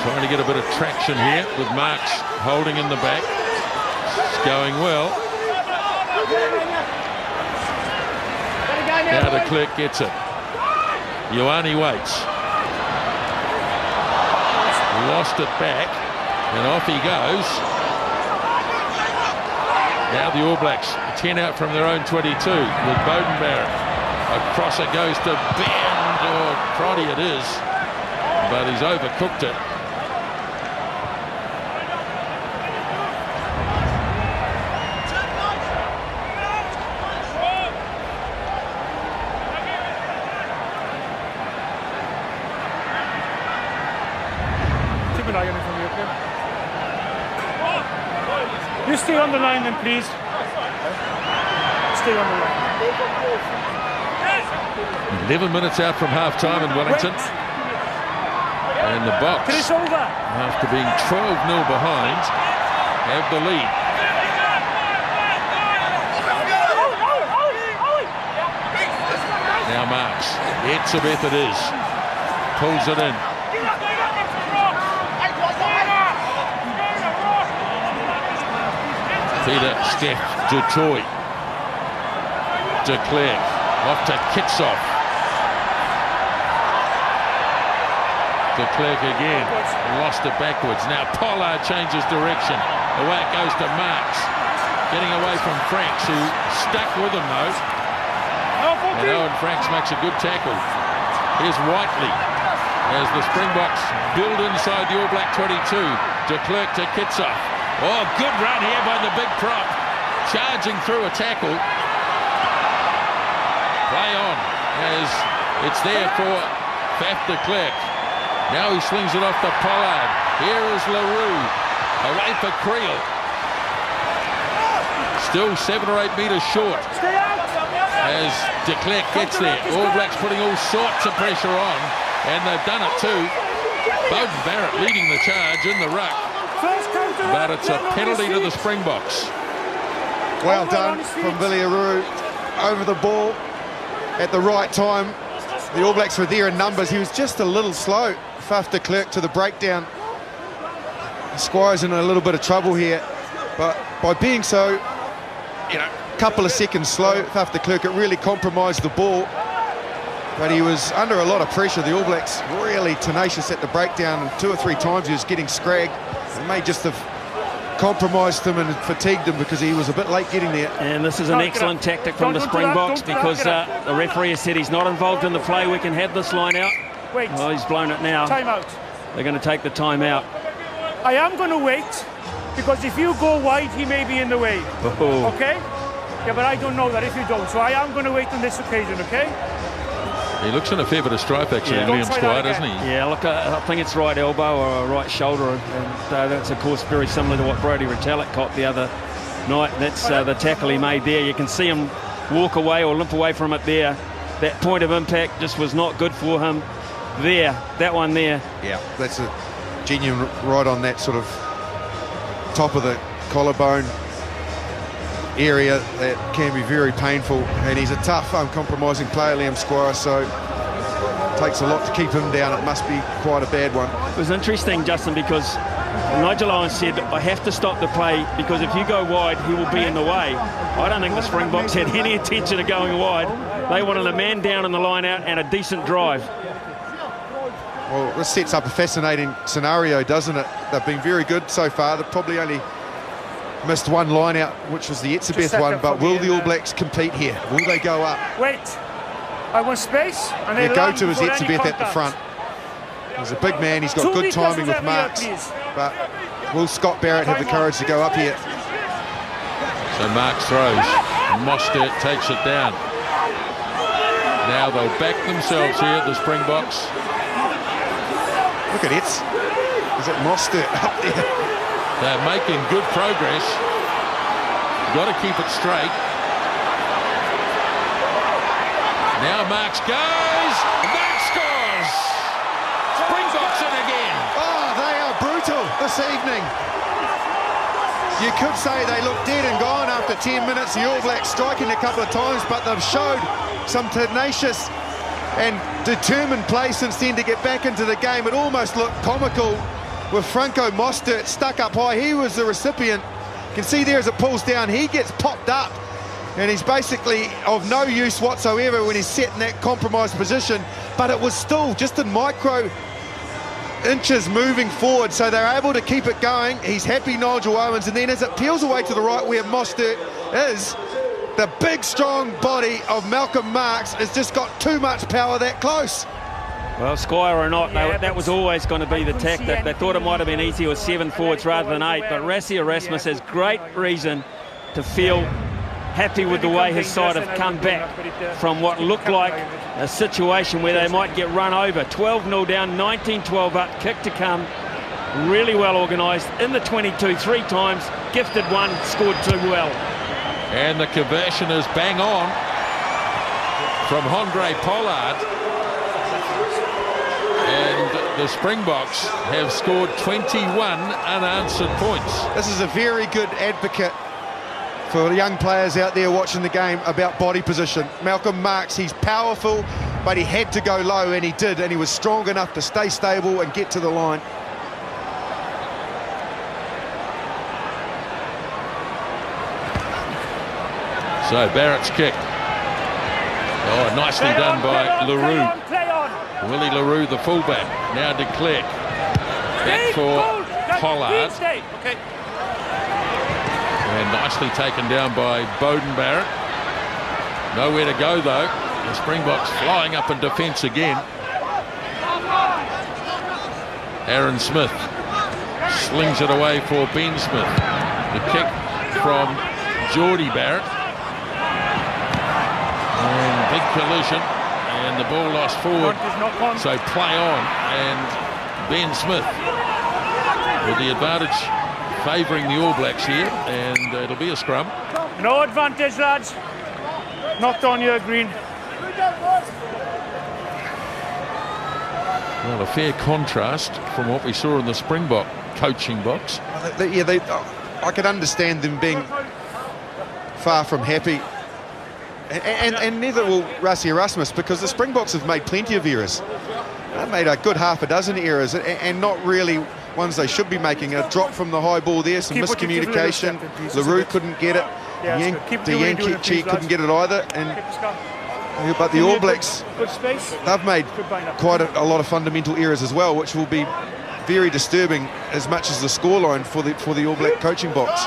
Trying to get a bit of traction here with Marks holding in the back. It's going well. Now de Klerk gets it. Ioane waits. Lost it back, and off he goes. Now the All Blacks 10 out from their own 22 with Beauden Barrett. Across it goes to Ben, or Crotty it is, but he's overcooked it. You stay on the line then, please. Stay on the line. 11 minutes out from half-time in Wellington. And the Boks, after being 12-0 behind, have the lead. Now Marks. Etzebeth it is. Pulls it in. Peter, Steph, du Toit, de Klerk, off to Kitsoff. De Klerk again, lost it backwards. Now Pollard changes direction. Away it goes to Marks, getting away from Franks, who stuck with him though. And Owen Franks makes a good tackle. Here's Whiteley as the Springboks build inside the All Black 22. De Klerk to Kitsoff. Oh, good run here by the big prop. Charging through a tackle. Play on as it's there for Faf de Klerk. Now he slings it off to Pollard. Here is LaRue. Away for Creel. Still 7 or 8 metres short as de Klerk gets there. All Blacks putting all sorts of pressure on, and they've done it too. Beauden Barrett leading the charge in the ruck, but it's a penalty to the Springboks. Well done from Villiaroo, over the ball at the right time. The All Blacks were there in numbers. He was just a little slow. Faf de Klerk to the breakdown. Squire's in a little bit of trouble here, but by being so, you know, a couple of seconds slow, Faf de Klerk, it really compromised the ball. But he was under a lot of pressure. The All Blacks really tenacious at the breakdown, and 2 or 3 times he was getting scragged. It may just have compromised him and fatigued him because he was a bit late getting there. And this is an excellent tactic from the Springboks, because the referee has said he's not involved in the play. We can have this line out. Wait. Oh, he's blown it now. Time out. They're going to take the time out. I am going to wait, because if you go wide, he may be in the way. Oh. Okay? Yeah, but I don't know that if you don't. So I am going to wait on this occasion, okay? He looks in a fair bit of stripe, actually, Yeah. Liam Squire, doesn't he? Yeah, look, I think it's right elbow or right shoulder, and that's, of course, very similar to what Brodie Retallick caught the other night. That's the tackle he made there. You can see him walk away or limp away from it there. That point of impact just was not good for him there. That one there. Yeah, that's a genuine right on that sort of top of the collarbone area. That can be very painful, and he's a tough, uncompromising player, Liam Squire, so it takes a lot to keep him down. It must be quite a bad one. It was interesting, Justin, because Nigel Owens said, I have to stop the play, because if you go wide, he will be in the way. I don't think the Springboks had any intention of going wide. They wanted a man down in the line out and a decent drive. Well, this sets up a fascinating scenario, doesn't it? They've been very good so far. They've probably only missed one line out, which was the Etzebeth one, but will the All Blacks compete here? Will they go up? Wait. I want space, and they go to his Etzebeth at the front. He's a big man, he's got good timing with marks, but will Scott Barrett have the courage to go up here? So Marks throws, Mostert takes it down. Now they'll back themselves here, the Springboks. Look at it. Is it Mostert up there? They're making good progress. Got to keep it straight. Now Marks goes. Marks scores. Springboks in again. Oh, they are brutal this evening. You could say they look dead and gone after 10 minutes. The All Blacks striking a couple of times, but they've showed some tenacious and determined play since then to get back into the game. It almost looked comical with Franco Mostert stuck up high. He was the recipient. You can see there as it pulls down, he gets popped up, and he's basically of no use whatsoever when he's set in that compromised position, but it was still just in micro inches moving forward, so they're able to keep it going. He's happy, Nigel Owens, and then as it peels away to the right where Mostert is, the big strong body of Malcolm Marks has just got too much power that close. Well, Squire or not, that was always going to be the tactic. They thought it might have been easier with 7 forwards rather than 8, but Rassie Erasmus has great reason to feel happy with the way his side have come back from what looked like a situation where they might get run over. 12-0 down, 19-12 up, kick to come. Really well organised in the 22 3 times, gifted one, scored 2 well. And the conversion is bang on from Andre Pollard. And the Springboks have scored 21 unanswered points. This is a very good advocate for the young players out there watching the game about body position. Malcolm Marks, he's powerful, but he had to go low, and he did, and he was strong enough to stay stable and get to the line. So Barrett's kick. Oh, nicely done by LaRue. Willie LaRue, the fullback. Now de Klerk. Back for Pollard. And nicely taken down by Beauden Barrett. Nowhere to go though. The Springboks flying up in defence again. Aaron Smith slings it away for Ben Smith. The kick from Geordie Barrett. And big collision. And the ball lost forward. So play on. And Ben Smith with the advantage favouring the All Blacks here, and it'll be a scrum. No advantage, lads. Knocked on your green. Well, a fair contrast from what we saw in the Springbok coaching box. I could understand them being far from happy. And neither will Rassie Erasmus, because the Springboks have made plenty of errors. They've made a good half a dozen errors, and not really ones they should be making. A drop from the high ball there, some miscommunication. LaRue couldn't get it. Yankechi couldn't get it either. But the All Blacks, they've made quite a lot of fundamental errors as well, which will be very disturbing as much as the scoreline for the All Black coaching box.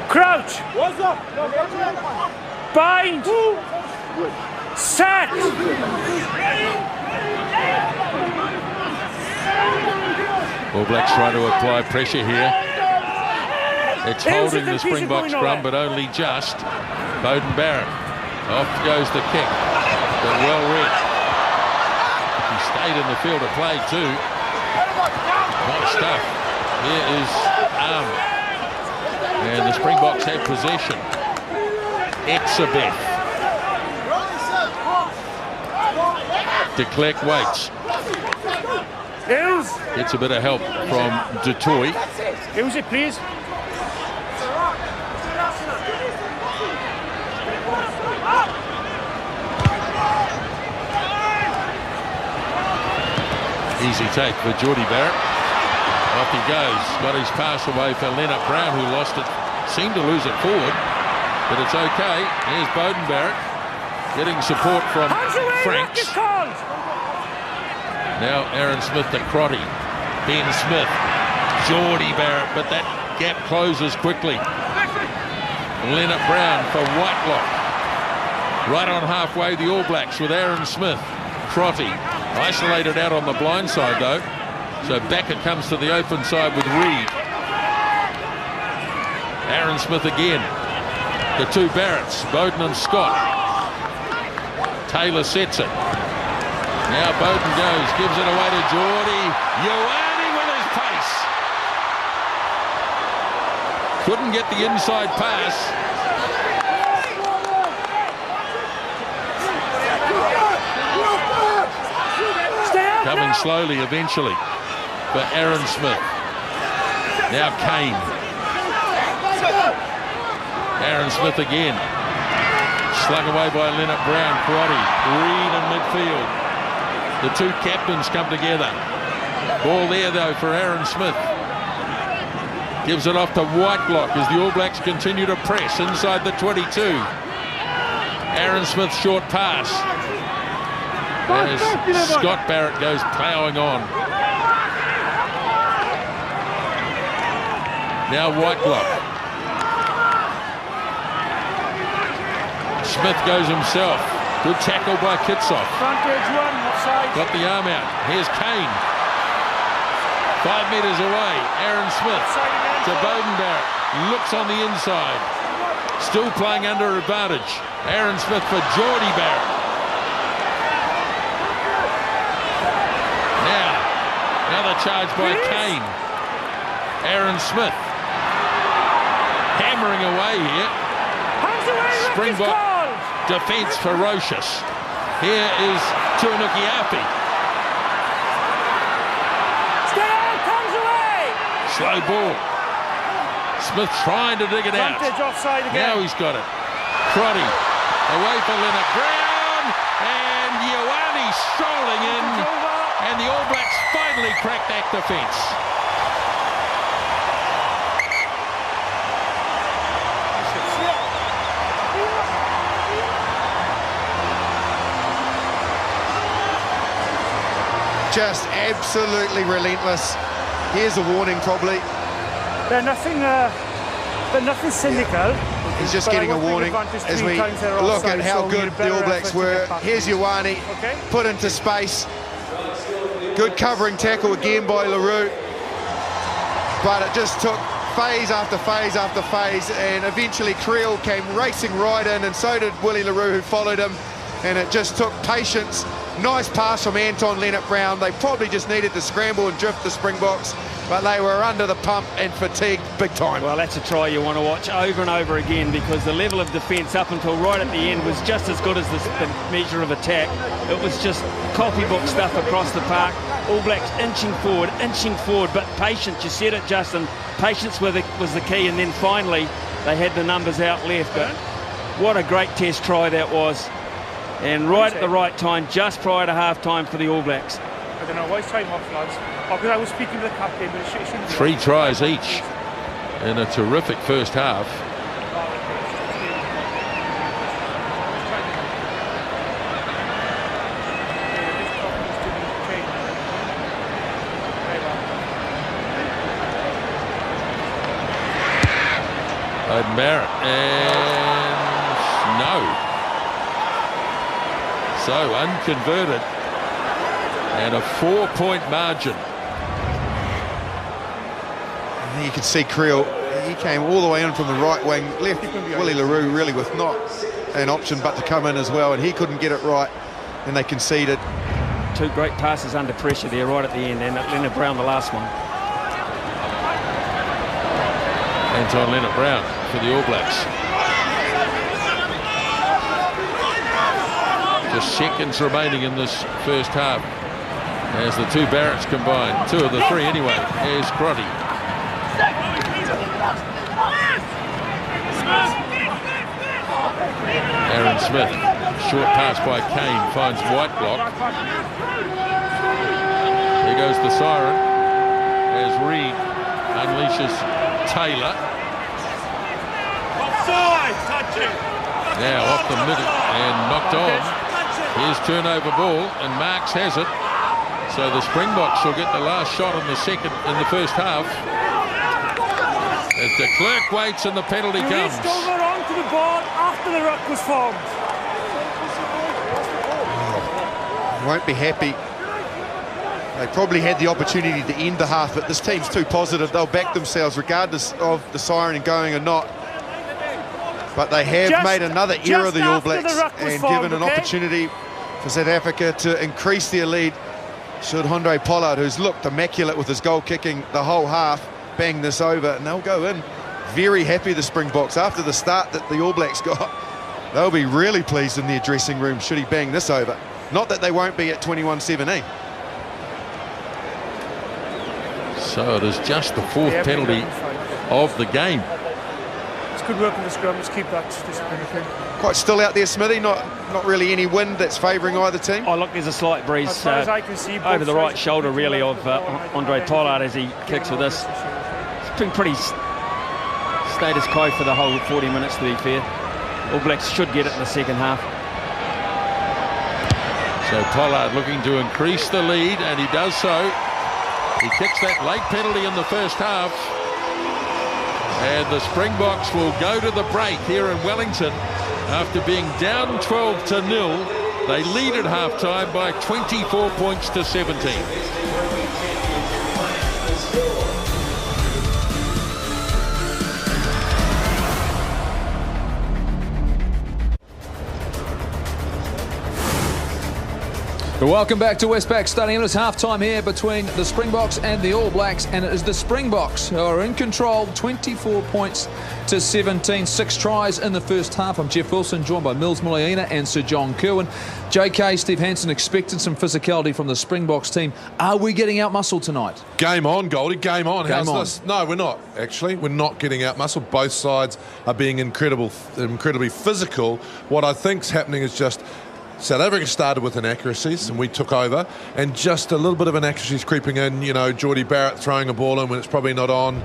Crouch. Bind. Set. All Blacks try to apply pressure here. It's holding the Springbok scrum, but only just. Beauden Barrett. Off goes the kick, but well read. He stayed in the field of play too. Nice stuff. Here is and the Springboks have possession. Exabeth. De Klerk waits. Gets a bit of help from Du Toit. Use it, please. Easy take for Geordie Barrett. Off he goes. Got his pass away for Leonard Brown, who lost it. Seemed to lose it forward, but it's okay. Here's Beauden Barrett getting support from Franks. Now Aaron Smith to Crotty. Ben Smith. Geordie Barrett, but that gap closes quickly. Leonard Brown for Whitelock. Right on halfway, the All Blacks with Aaron Smith. Crotty. Isolated out on the blind side though. So back it comes to the open side with Reed. Aaron Smith again. The two Barretts, Beauden and Scott. Taylor sets it. Now Beauden goes, gives it away to Geordie. Ioane with his pace. Couldn't get the inside pass. Coming slowly eventually for Aaron Smith. Now Kane. Aaron Smith again. Slung away by Leonard Brown. Crotty. Reed in midfield. The two captains come together. Ball there though for Aaron Smith. Gives it off to Whitelock as the All Blacks continue to press inside the 22. Aaron Smith short pass. As Scott Barrett goes ploughing on. Now Whitelock. Smith goes himself. Good tackle by Kitsoff. Got the arm out. Here's Kane. 5 metres away. Aaron Smith to Beauden Barrett. Looks on the inside. Still playing under advantage. Aaron Smith for Geordie Barrett. Another charge by Kane. Aaron Smith hammering away here. Springbok defence ferocious. Here is Tuanuki-Api. Slow ball. Smith trying to dig it out. Now he's got it. Crotty away for Leonard Brown, and Ioane strolling in. And the All Blacks finally crack that defence. Just absolutely relentless. Here's a warning probably. They're nothing cynical. He's just getting a warning as we look at how good the All Blacks were. Here's Ioane, put into space. Good covering tackle again by LaRue, but it just took phase after phase after phase, and eventually Creel came racing right in, and so did Willie LaRue, who followed him. and it just took patience. Nice pass from Anton Leonard-Brown. They probably just needed to scramble and drift the Springboks, but they were under the pump and fatigued big time. Well, that's a try you want to watch over and over again, because the level of defence up until right at the end was just as good as the measure of attack. It was just copybook stuff across the park. All Blacks inching forward, but patience. You said it, Justin. Patience was the key, and then finally they had the numbers out left. But what a great test try that was. And right at the right time, just prior to half-time for the All Blacks. I don't know why it's time off, lads. Because I was speaking to the captain, but it shouldn't be. 3 tries each in a terrific first half. Barrett, and no. So unconverted, and a 4-point margin. You can see Creel, he came all the way in from the right wing, left Willie LaRue really with not an option but to come in as well, and he couldn't get it right, and they conceded. 2 great passes under pressure there right at the end, and Leonard-Brown the last one. Anton Leonard-Brown for the All Blacks. Just seconds remaining in this first half as the 2 Barretts combine. 2 of the 3 anyway. Here's Crotty. Aaron Smith. Short pass by Kane finds Whiteblock. Here goes the siren as Reed unleashes Taylor. Now off the middle and knocked on. Here's turnover ball, and Marks has it. So the Springboks will get the last shot in the first half. As de Klerk waits and the penalty comes. Over onto the ball after the ruck was formed. Won't be happy. They probably had the opportunity to end the half, but this team's too positive. They'll back themselves regardless of the siren going or not. But they have made another error of the All Blacks and given an opportunity for South Africa to increase their lead. Should Andre Pollard, who's looked immaculate with his goal kicking the whole half, bang this over, and they'll go in very happy, the Springboks, after the start that the All Blacks got. They'll be really pleased in their dressing room should he bang this over. Not that they won't be at 21-17. So it is just the 4th penalty of the game. It's good work in the scrum. Let's keep that discipline. Quite still out there, Smithy. Not really any wind that's favouring either team. Oh, look, there's a slight breeze as far as I can see, over the right shoulder, really, of Andre Pollard as he kicks with this. It's been pretty status quo for the whole 40 minutes, to be fair. All Blacks should get it in the second half. So Pollard looking to increase the lead, and he does so. He kicks that late penalty in the first half. And the Springboks will go to the break here in Wellington. After being down 12-0, they lead at half-time by 24 points to 17. Welcome back to Westpac Stadium. It's half-time here between the Springboks and the All Blacks, and it is the Springboks who are in control, 24 points to 17, 6 tries in the first half. I'm Jeff Wilson, joined by Mills Muliaina and Sir John Kirwan. JK, Steve Hansen expected some physicality from the Springboks team. Are we getting out-muscled tonight? Game on, Goldie, game on. Game on. This? No, we're not, actually. We're not getting out-muscled. Both sides are being incredibly physical. What I think's happening is just South Africa started with inaccuracies and we took over, and just a little bit of inaccuracies creeping in. You know, Geordie Barrett throwing a ball in when it's probably not on,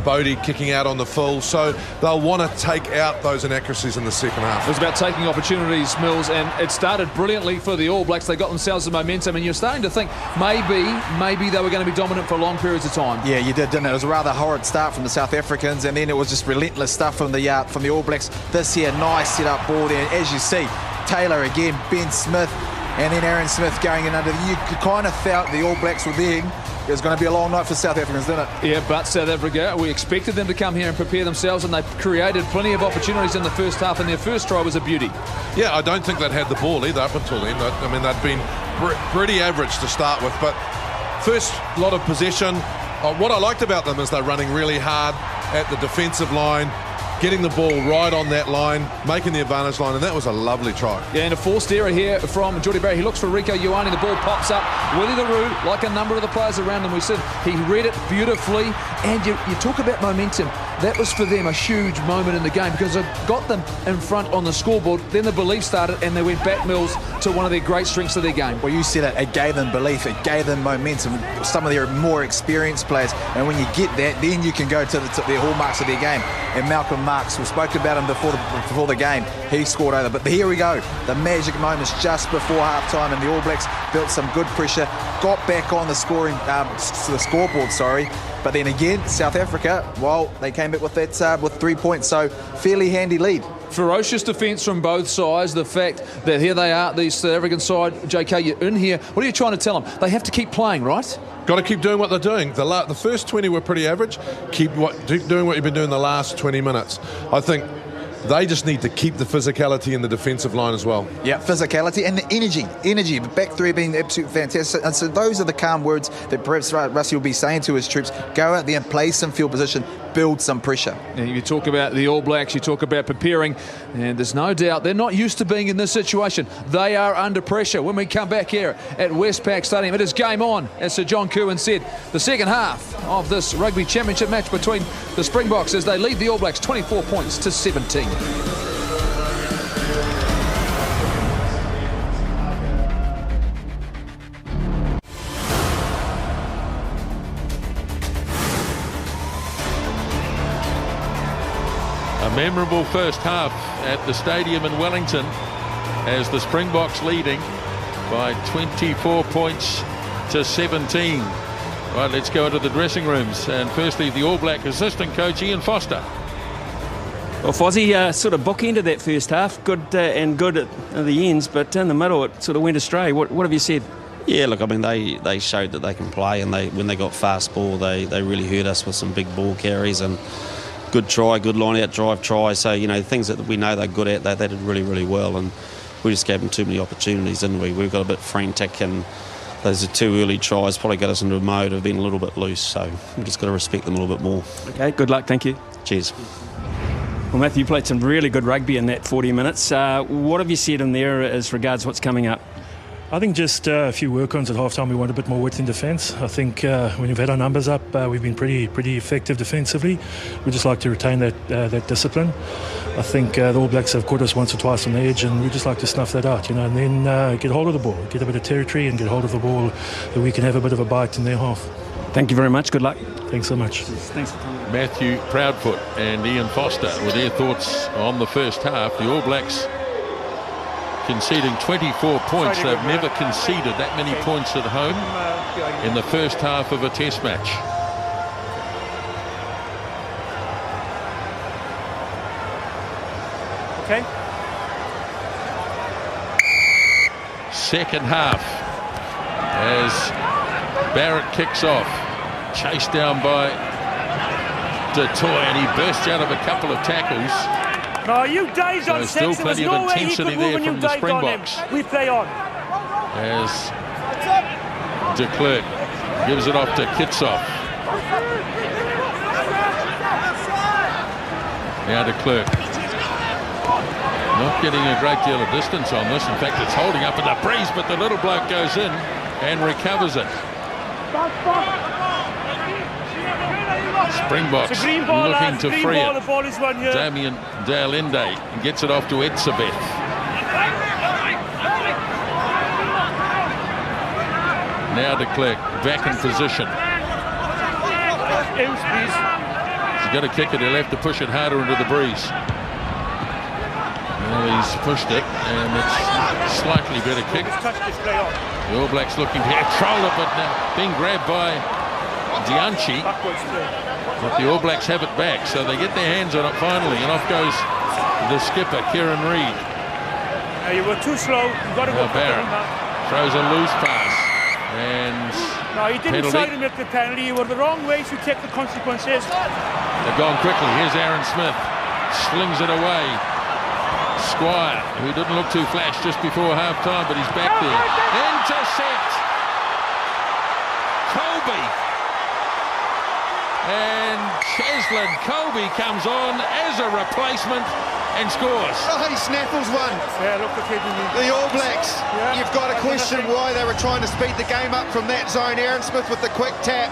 Bodie kicking out on the full, so they'll want to take out those inaccuracies in the second half. It was about taking opportunities, Mills, and it started brilliantly for the All Blacks. They got themselves the momentum, and you're starting to think maybe they were going to be dominant for long periods of time. Yeah, you did, didn't it? It was a rather horrid start from the South Africans, and then it was just relentless stuff from the All Blacks. This here, nice set-up ball there, as you see. Taylor again, Ben Smith, and then Aaron Smith going in under. You kind of felt the All Blacks were there it's going to be a long night for South Africans, isn't it? Yeah, but South Africa, we expected them to come here and prepare themselves, and they created plenty of opportunities in the first half, and their first try was a beauty. Yeah, I don't think they'd had the ball either up until then. I mean, they'd been pretty average to start with, but first lot of possession. What I liked about them is they're running really hard at the defensive line, getting the ball right on that line, making the advantage line, and that was a lovely try. Yeah, and a forced error here from Geordie Barrett. He looks for Rico Ioane, the ball pops up. Willie the Roo, like a number of the players around him, we said he read it beautifully, and you talk about momentum. That was for them a huge moment in the game because it got them in front on the scoreboard. Then the belief started, and they went back Mills to one of their great strengths of their game. Well, you said it, it gave them belief, it gave them momentum. Some of their more experienced players, and when you get that, then you can go to the hallmarks of their game. And Malcolm Marks, we spoke about him before the game, he scored over. But here we go, the magic moments just before half-time, and the All Blacks built some good pressure, got back on the scoreboard, sorry. But then again, South Africa, well, they came back with that with 3 points, so fairly handy lead. Ferocious defence from both sides. The fact that here they are, the South African side, JK, you're in here. What are you trying to tell them? They have to keep playing, right? Got to keep doing what they're doing. The first 20 were pretty average. Keep doing what you've been doing the last 20 minutes. I think they just need to keep the physicality in the defensive line as well. Yeah, physicality and the energy. The back three being absolutely fantastic. And so those are the calm words that perhaps Rusty will be saying to his troops. Go out there and play some field position, build some pressure. And you talk about the All Blacks, you talk about preparing, and there's no doubt they're not used to being in this situation. They are under pressure. When we come back here at Westpac Stadium, it is game on, as Sir John Kirwan said. The second half of this Rugby Championship match between the Springboks as they lead the All Blacks 24 points to 17. A memorable first half at the stadium in Wellington as the Springboks leading by 24 points to 17. Right, let's go into the dressing rooms, and firstly the All Black assistant coach Ian Foster. Well, Fozzie sort of bookended that first half, good and good at the ends, but in the middle it sort of went astray. What have you said? Yeah, look, I mean, they showed that they can play, and when they got fast ball, they really hurt us with some big ball carries, and good try, good line-out drive try. So, you know, things that we know they're good at, they did really, really well, and we just gave them too many opportunities, didn't we? We've got a bit frantic, and those are two early tries probably got us into a mode of being a little bit loose, so we've just got to respect them a little bit more. Okay, good luck, thank you. Cheers. Well, Matthew, you played some really good rugby in that 40 minutes. What have you said in there as regards what's coming up? I think just a few work-ons at half-time. We want a bit more width in defence. I think when we've had our numbers up, we've been pretty effective defensively. We just like to retain that discipline. I think the All Blacks have caught us once or twice on the edge, and we just like to snuff that out, you know, and then get hold of the ball, get a bit of territory and get hold of the ball, that we can have a bit of a bite in their half. Thank you very much. Good luck. Thanks so much. Thanks for coming. Matthew Proudfoot and Ian Foster with their thoughts on the first half. The All Blacks conceding 24 points. They've never conceded that many points at home in the first half of a test match. Okay. Second half as Barrett kicks off, chased down by Detoy, and he bursts out of a couple of tackles. No, you dived So on still Sex. There was plenty of no way he intensity could there move when you from the dived on him. Springboks. We play on. As de Klerk gives it off to Kitsoff. Now de Klerk. Not getting a great deal of distance on this. In fact, it's holding up in the breeze, but the little bloke goes in and recovers it. Springboks looking to free it. Damien Dalende and gets it off to Edsabeth. Now de Klerk back in position. He's got to kick it. He'll have to push it harder into the breeze. Well, he's pushed it, and it's slightly better kick. The All Blacks looking to control it, but now being grabbed by Dianchi. But the All Blacks have it back, so they get their hands on it finally, and off goes the skipper, Kieran Reid. Now you were too slow. You've got to go. Barrett throws a loose pass, and No, he didn't penalty. side him at the penalty. He were the wrong way to take the consequences. They've gone quickly. Here's Aaron Smith. Slings it away. Squire, who didn't look too flash just before half-time, but he's back there. Intercept. Colby. And Cheslin Colby comes on as a replacement and scores. Oh, he snaffles one. Yeah, look at him. The All Blacks, Yeah. you've got to question why they were trying to speed the game up from that zone. Aaron Smith with the quick tap.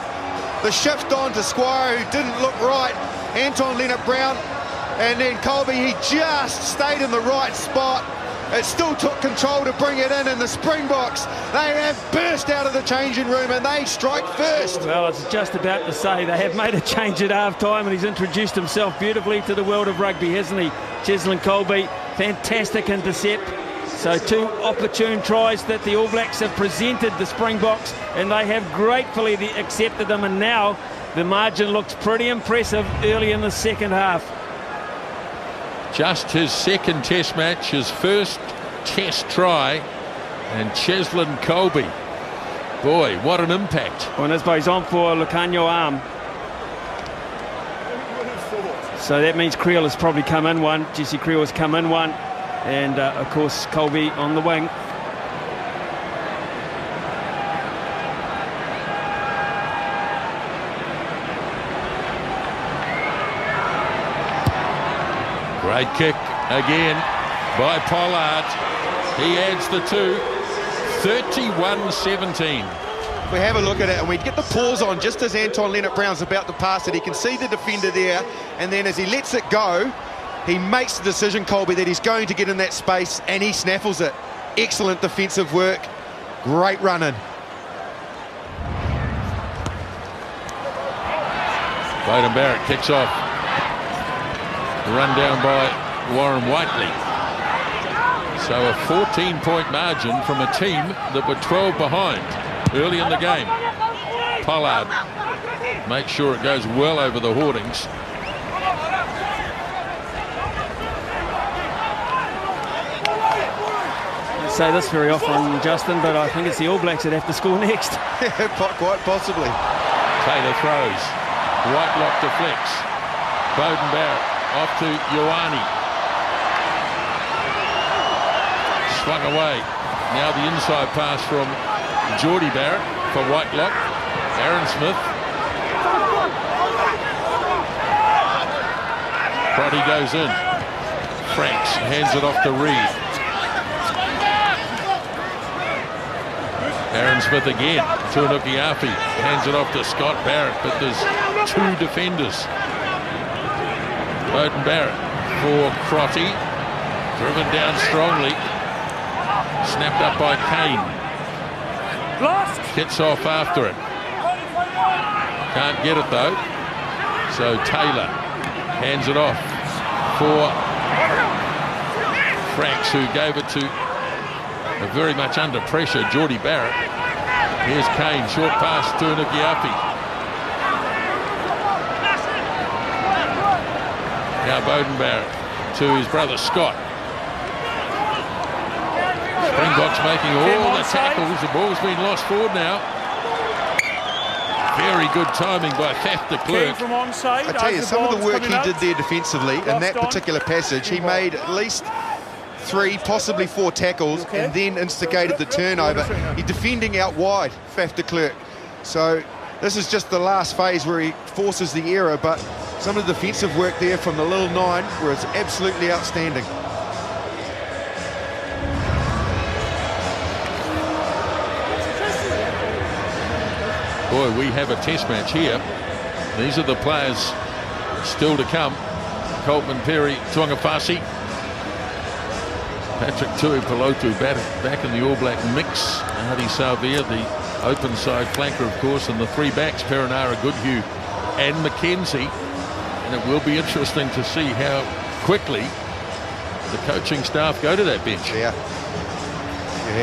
The shift on to Squire, who didn't look right. Anton Leonard-Brown. And then Colby, he just stayed in the right spot. It still took control to bring it in, and the Springboks, they have burst out of the changing room and they strike first. Well, I was just about to say they have made a change at half-time, and he's introduced himself beautifully to the world of rugby, hasn't he? Cheslin Colby, fantastic intercept. So 2 opportune tries that the All Blacks have presented the Springboks, and they have gratefully accepted them, and now the margin looks pretty impressive early in the second half. Just his second test match, his first test try, and Cheslin Colby. Boy, what an impact. Well, he's on for Lucanio arm. So that means Creel has probably come in one. Jesse Creel has come in one. And, of course, Colby on the wing. Great kick again by Pollard. He adds the 2. 31-17. We have a look at it and we get the pause on just as Anton Leonard-Brown's about to pass it. He can see the defender there, and then as he lets it go, he makes the decision, Colby, that he's going to get in that space, and he snaffles it. Excellent defensive work. Great running. Beauden Barrett kicks off. Run down by Warren Whiteley. So a 14-point margin from a team that were 12 behind early in the game. Pollard makes sure it goes well over the hoardings. I say this very often, Justin, but I think it's the All Blacks that have to score next. Quite possibly. Taylor throws. Whitelock deflects. Beauden Barrett off to Ioane. Swung away. Now the inside pass from Geordie Barrett for Whitelock. Aaron Smith. Crotty goes in. Franks hands it off to Reed. Aaron Smith again. Tuanuki Afi hands it off to Scott Barrett, but there's 2 defenders. Beauden Barrett for Crotty. Driven down strongly. Snapped up by Kane. Lost. Hits off after it. Can't get it though. So Taylor hands it off for Franks, who gave it to a very much under pressure Geordie Barrett. Here's Kane, short pass to Nukiapi. Now Beauden Barrett to his brother Scott. Springboks making all the tackles. The ball's been lost forward now. Very good timing by Faf de Klerk. From onside. I tell you, some of the work he did there defensively in that particular passage, he made at least 3, possibly 4 tackles, and then instigated the turnover. He's defending out wide, Faf de Klerk. So this is just the last phase where he forces the error, but some of the defensive work there from the little 9 was absolutely outstanding. Boy, we have a test match here. These are the players still to come. Coltman, Perry, Tuangafasi. Patrick Tuipulotu back in the All Black mix. Hardy Savia, the open side flanker, of course, and the 3 backs, Perinara, Goodhue and McKenzie. And it will be interesting to see how quickly the coaching staff go to that bench. Yeah,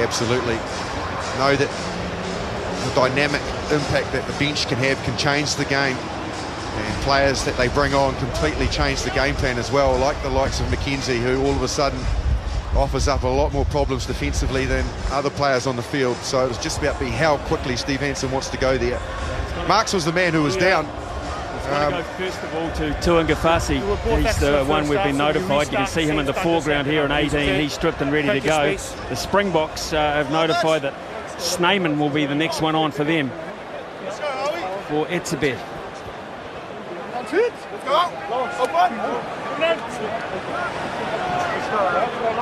absolutely. Know that the dynamic impact that the bench can have can change the game, and players that they bring on completely change the game plan as well, like the likes of McKenzie, who all of a sudden offers up a lot more problems defensively than other players on the field. So it was just about how quickly Steve Hansen wants to go there. Marks was the man who was down. He's going to go first of all to Tuangafasi. He's the one we've been notified. You can see him in the foreground here in 18. He's stripped and ready to go. The Springboks have notified that Snyman will be the next one on for them. For Etzebeth.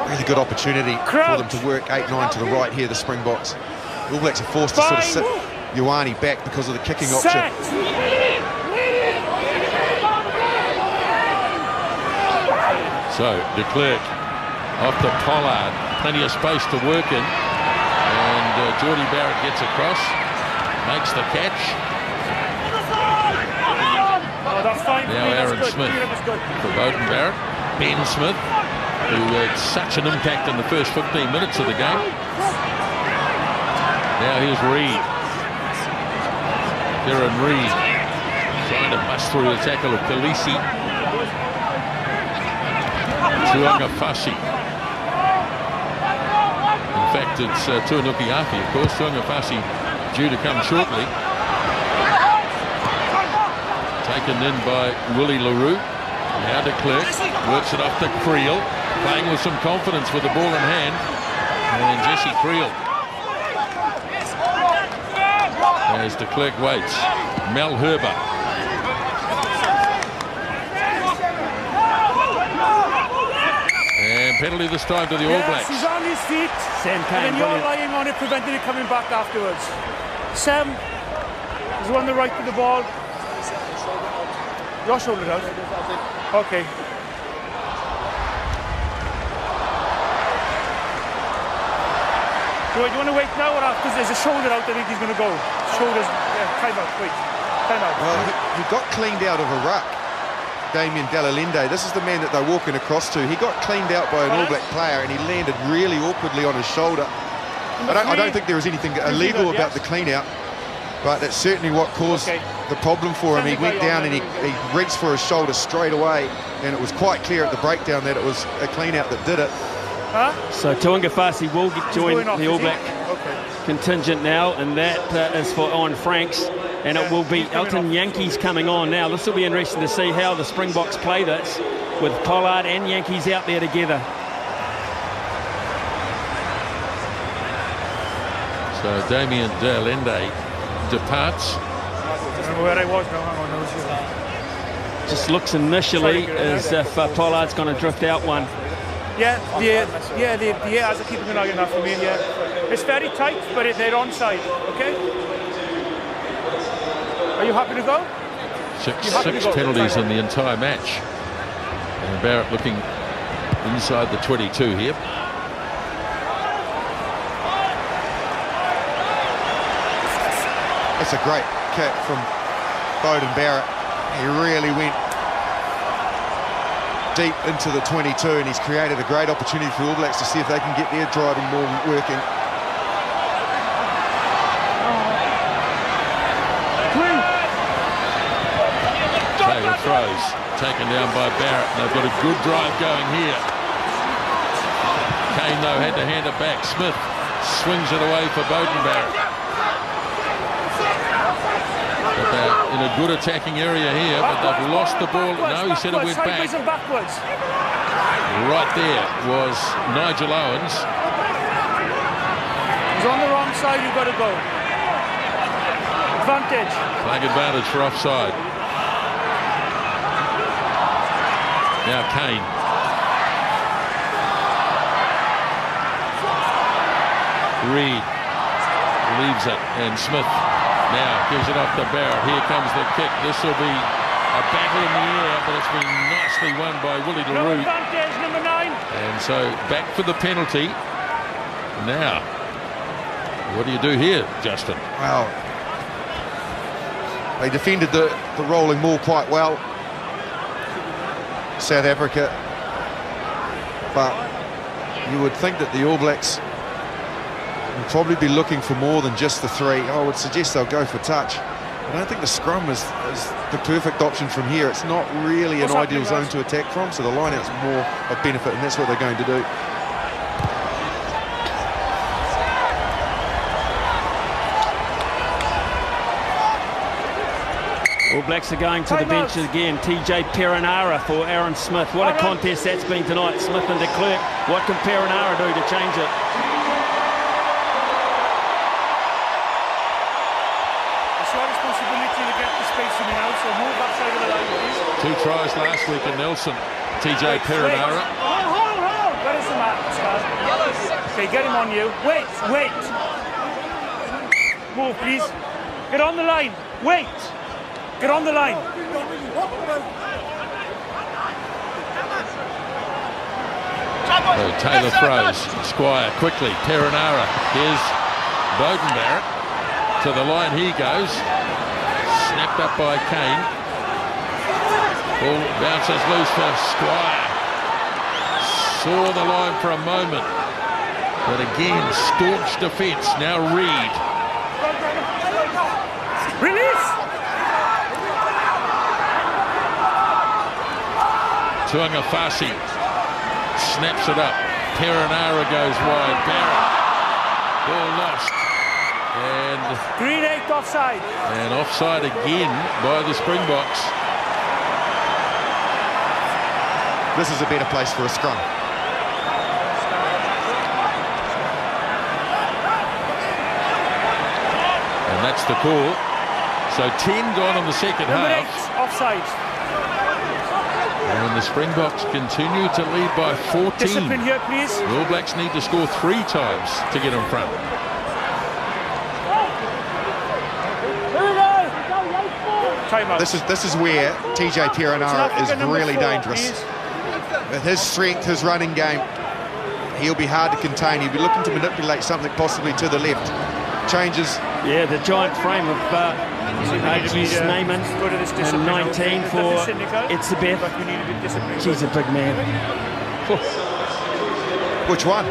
Really good opportunity for them to work 8-9 to the right here, the Springboks. The All Blacks are forced to sort of sit Ioane back because of the kicking option. So de Klerk off to Pollard, plenty of space to work in, and Geordie Barrett gets across, makes the catch. Now Aaron Smith for Beauden Barrett. Ben Smith, who had such an impact in the first 15 minutes of the game. Now here's Reid. Kieran Reid trying to bust through the tackle of Khaleesi. Tuangafasi. In fact, it's Tuanuki Api, of course. Tuangafasi due to come shortly. Taken in by Willie LaRue. Now de Klerk works it up to Creel, playing with some confidence with the ball in hand. And Jesse Creel. As de Klerk waits. Mel Herber. And penalty this time to the All Blacks. He's on his feet. Sam Kane, and you're lying on it, preventing it coming back afterwards. Sam is on the right to the ball. Your shoulder out. Okay. Do you want to wait now or after? Because there's a shoulder out, I think he's going to go. Shoulders, time out, wait. Time out. Well, he got cleaned out of a ruck, Damien Delalinde. This is the man that they're walking across to. He got cleaned out by an All Black player and he landed really awkwardly on his shoulder. I don't think there was anything illegal about the clean out, but that's certainly what caused the problem for him. He went down and he reached for his shoulder straight away, and it was quite clear at the breakdown that it was a clean out that did it. So Tuangafasi will join the All Black contingent now, and that is for Owen Franks, and it will be Elton Yankees coming on now. This will be interesting to see how the Springboks play this with Pollard and Yankees out there together. So Damien Delalinde departs. Where I was now, hang on. Just looks initially as if Pollard's going to drift out one. Yeah, the airs are keeping an eye on that for me, yeah. It's very tight, but they're onside, okay? Are you happy to go? Six penalties in the entire match. And Barrett looking inside the 22 here. That's a great kick from Beauden Barrett. He really went deep into the 22 and he's created a great opportunity for All Blacks to see if they can get their driving ball working. Taylor throws, taken down by Barrett. They've got a good drive going here. Kane, though, had to hand it back. Smith swings it away for Beauden Barrett. But they're in a good attacking area here, but they've lost the ball. No, he said it went back. Right there was Nigel Owens. He's on the wrong side, you've got to go. Advantage. Flag advantage for offside. Now Kane. Reid leaves it, and Smith now gives it off to Barrett. Here comes the kick. This will be a battle in the air, but it's been nicely won by Willie LaRue. No advantage, number 9. And so back for the penalty. Now, what do you do here, Justin? Well, they defended the rolling ball quite well, South Africa, but you would think that the All Blacks will probably be looking for more than just the 3. I would suggest they'll go for touch. I don't think the scrum is the perfect option from here. It's not really an ideal zone to attack from, so the line-out's more of benefit, and that's what they're going to do. All Blacks are going to the bench again. TJ Perenara for Aaron Smith. What a contest that's been tonight. Smith and de Klerk. What can Perenara do to change it? It's your responsibility to get the spacing out, so move back side of the line, please. 2 tries last week in Nelson. TJ Perenara. Where is the mark, Scott? Okay, get him on you. Wait. Move, please. Get on the line. Wait. Get on the line. So Taylor throws. Squire quickly. Perenara. Here's Beauden Barrett. To the line he goes. Snapped up by Kane. Ball bounces loose for Squire. Saw the line for a moment. But again, staunch defence. Now Reid. Release! Tuangafasi snaps it up. Perenara goes wide. Barrett. Ball lost. And Green 8 offside. And offside again by the Springboks. This is a better place for a scrum. And that's the call. So 10 gone in the second half. Offside. And the Springboks continue to lead by 14. Discipline here, please. The All Blacks need to score 3 times to get in front. This is where TJ Perenara is really dangerous. With his strength, his running game, he'll be hard to contain. He'll be looking to manipulate something possibly to the left. Changes. Yeah, the giant frame of Snyman and 19 for Etzebeth. She's a big man. Which one?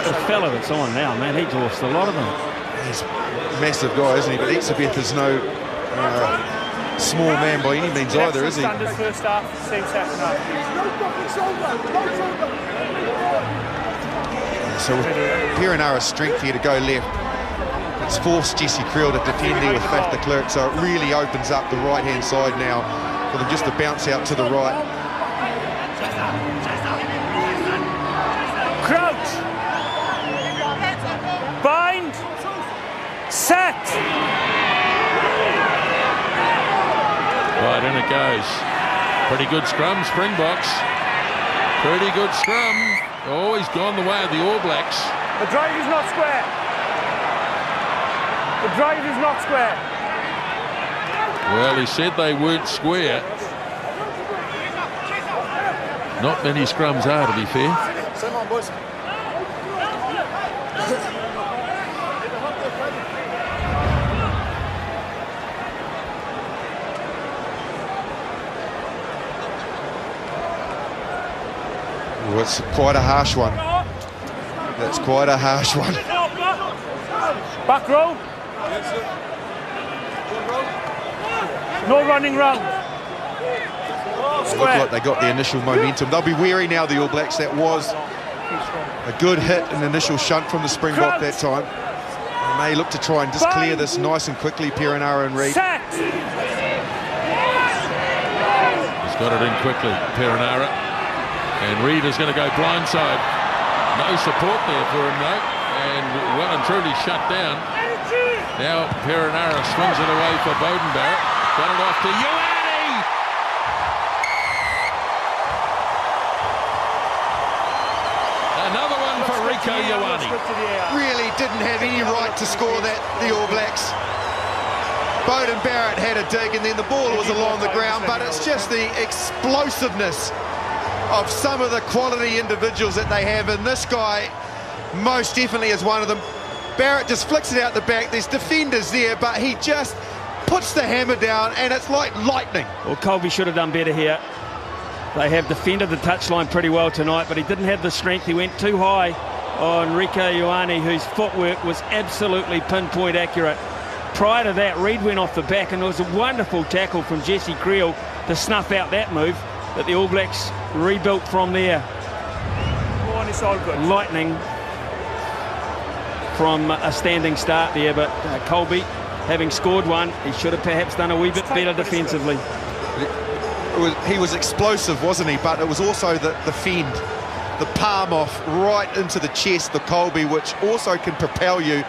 The fella that's on now, man, he dwarfs a lot of them. He's a massive guy, isn't he? But Etzebeth is no small man by any means either, is he? Standard first half, same second half. So with Perenara's strength here to go left, it's forced Jesse Creel to defend there with Faf de Klerk, so it really opens up the right-hand side now for them just to bounce out to the right. Crouch! Bind! Set! Right, in it goes. Pretty good scrum, Springboks. Pretty good scrum. Oh, he's gone the way of the All Blacks. The drive is not square. The drive is not square. Well, he said they weren't square. Not many scrums are, to be fair. Come on, boys. Oh, it's quite a harsh one. That's quite a harsh one. Back row. No running round. It looked like they got the initial momentum. They'll be wary now, the All Blacks. That was a good hit, an initial shunt from the Springbok that time. They may look to try and just clear this nice and quickly, Perenara and Reid. He's got it in quickly, Perenara. And Reid is going to go blindside. No support there for him, though. And well and truly shut down. Now Perenara swings it away for Beauden Barrett. Got it off to Ioane! Another one for Rieko Ioane. Really didn't have any right to score that, the All Blacks. Beauden Barrett had a dig and then the ball was along the ground, but it's just the explosiveness of some of the quality individuals that they have, and this guy most definitely is one of them. Barrett just flicks it out the back. There's defenders there, but he just puts the hammer down, and it's like lightning. Well, Colby should have done better here. They have defended the touchline pretty well tonight, but he didn't have the strength. He went too high on Rieko Ioane, whose footwork was absolutely pinpoint accurate. Prior to that, Reid went off the back, and it was a wonderful tackle from Jesse Creel to snuff out that move, that the All Blacks rebuilt from there. Oh, and it's all good. Lightning from a standing start there, but Colby having scored one, he should have perhaps done a wee bit better defensively. He was explosive, wasn't he? But it was also the fend, the palm off right into the chest, the Colby, which also can propel you.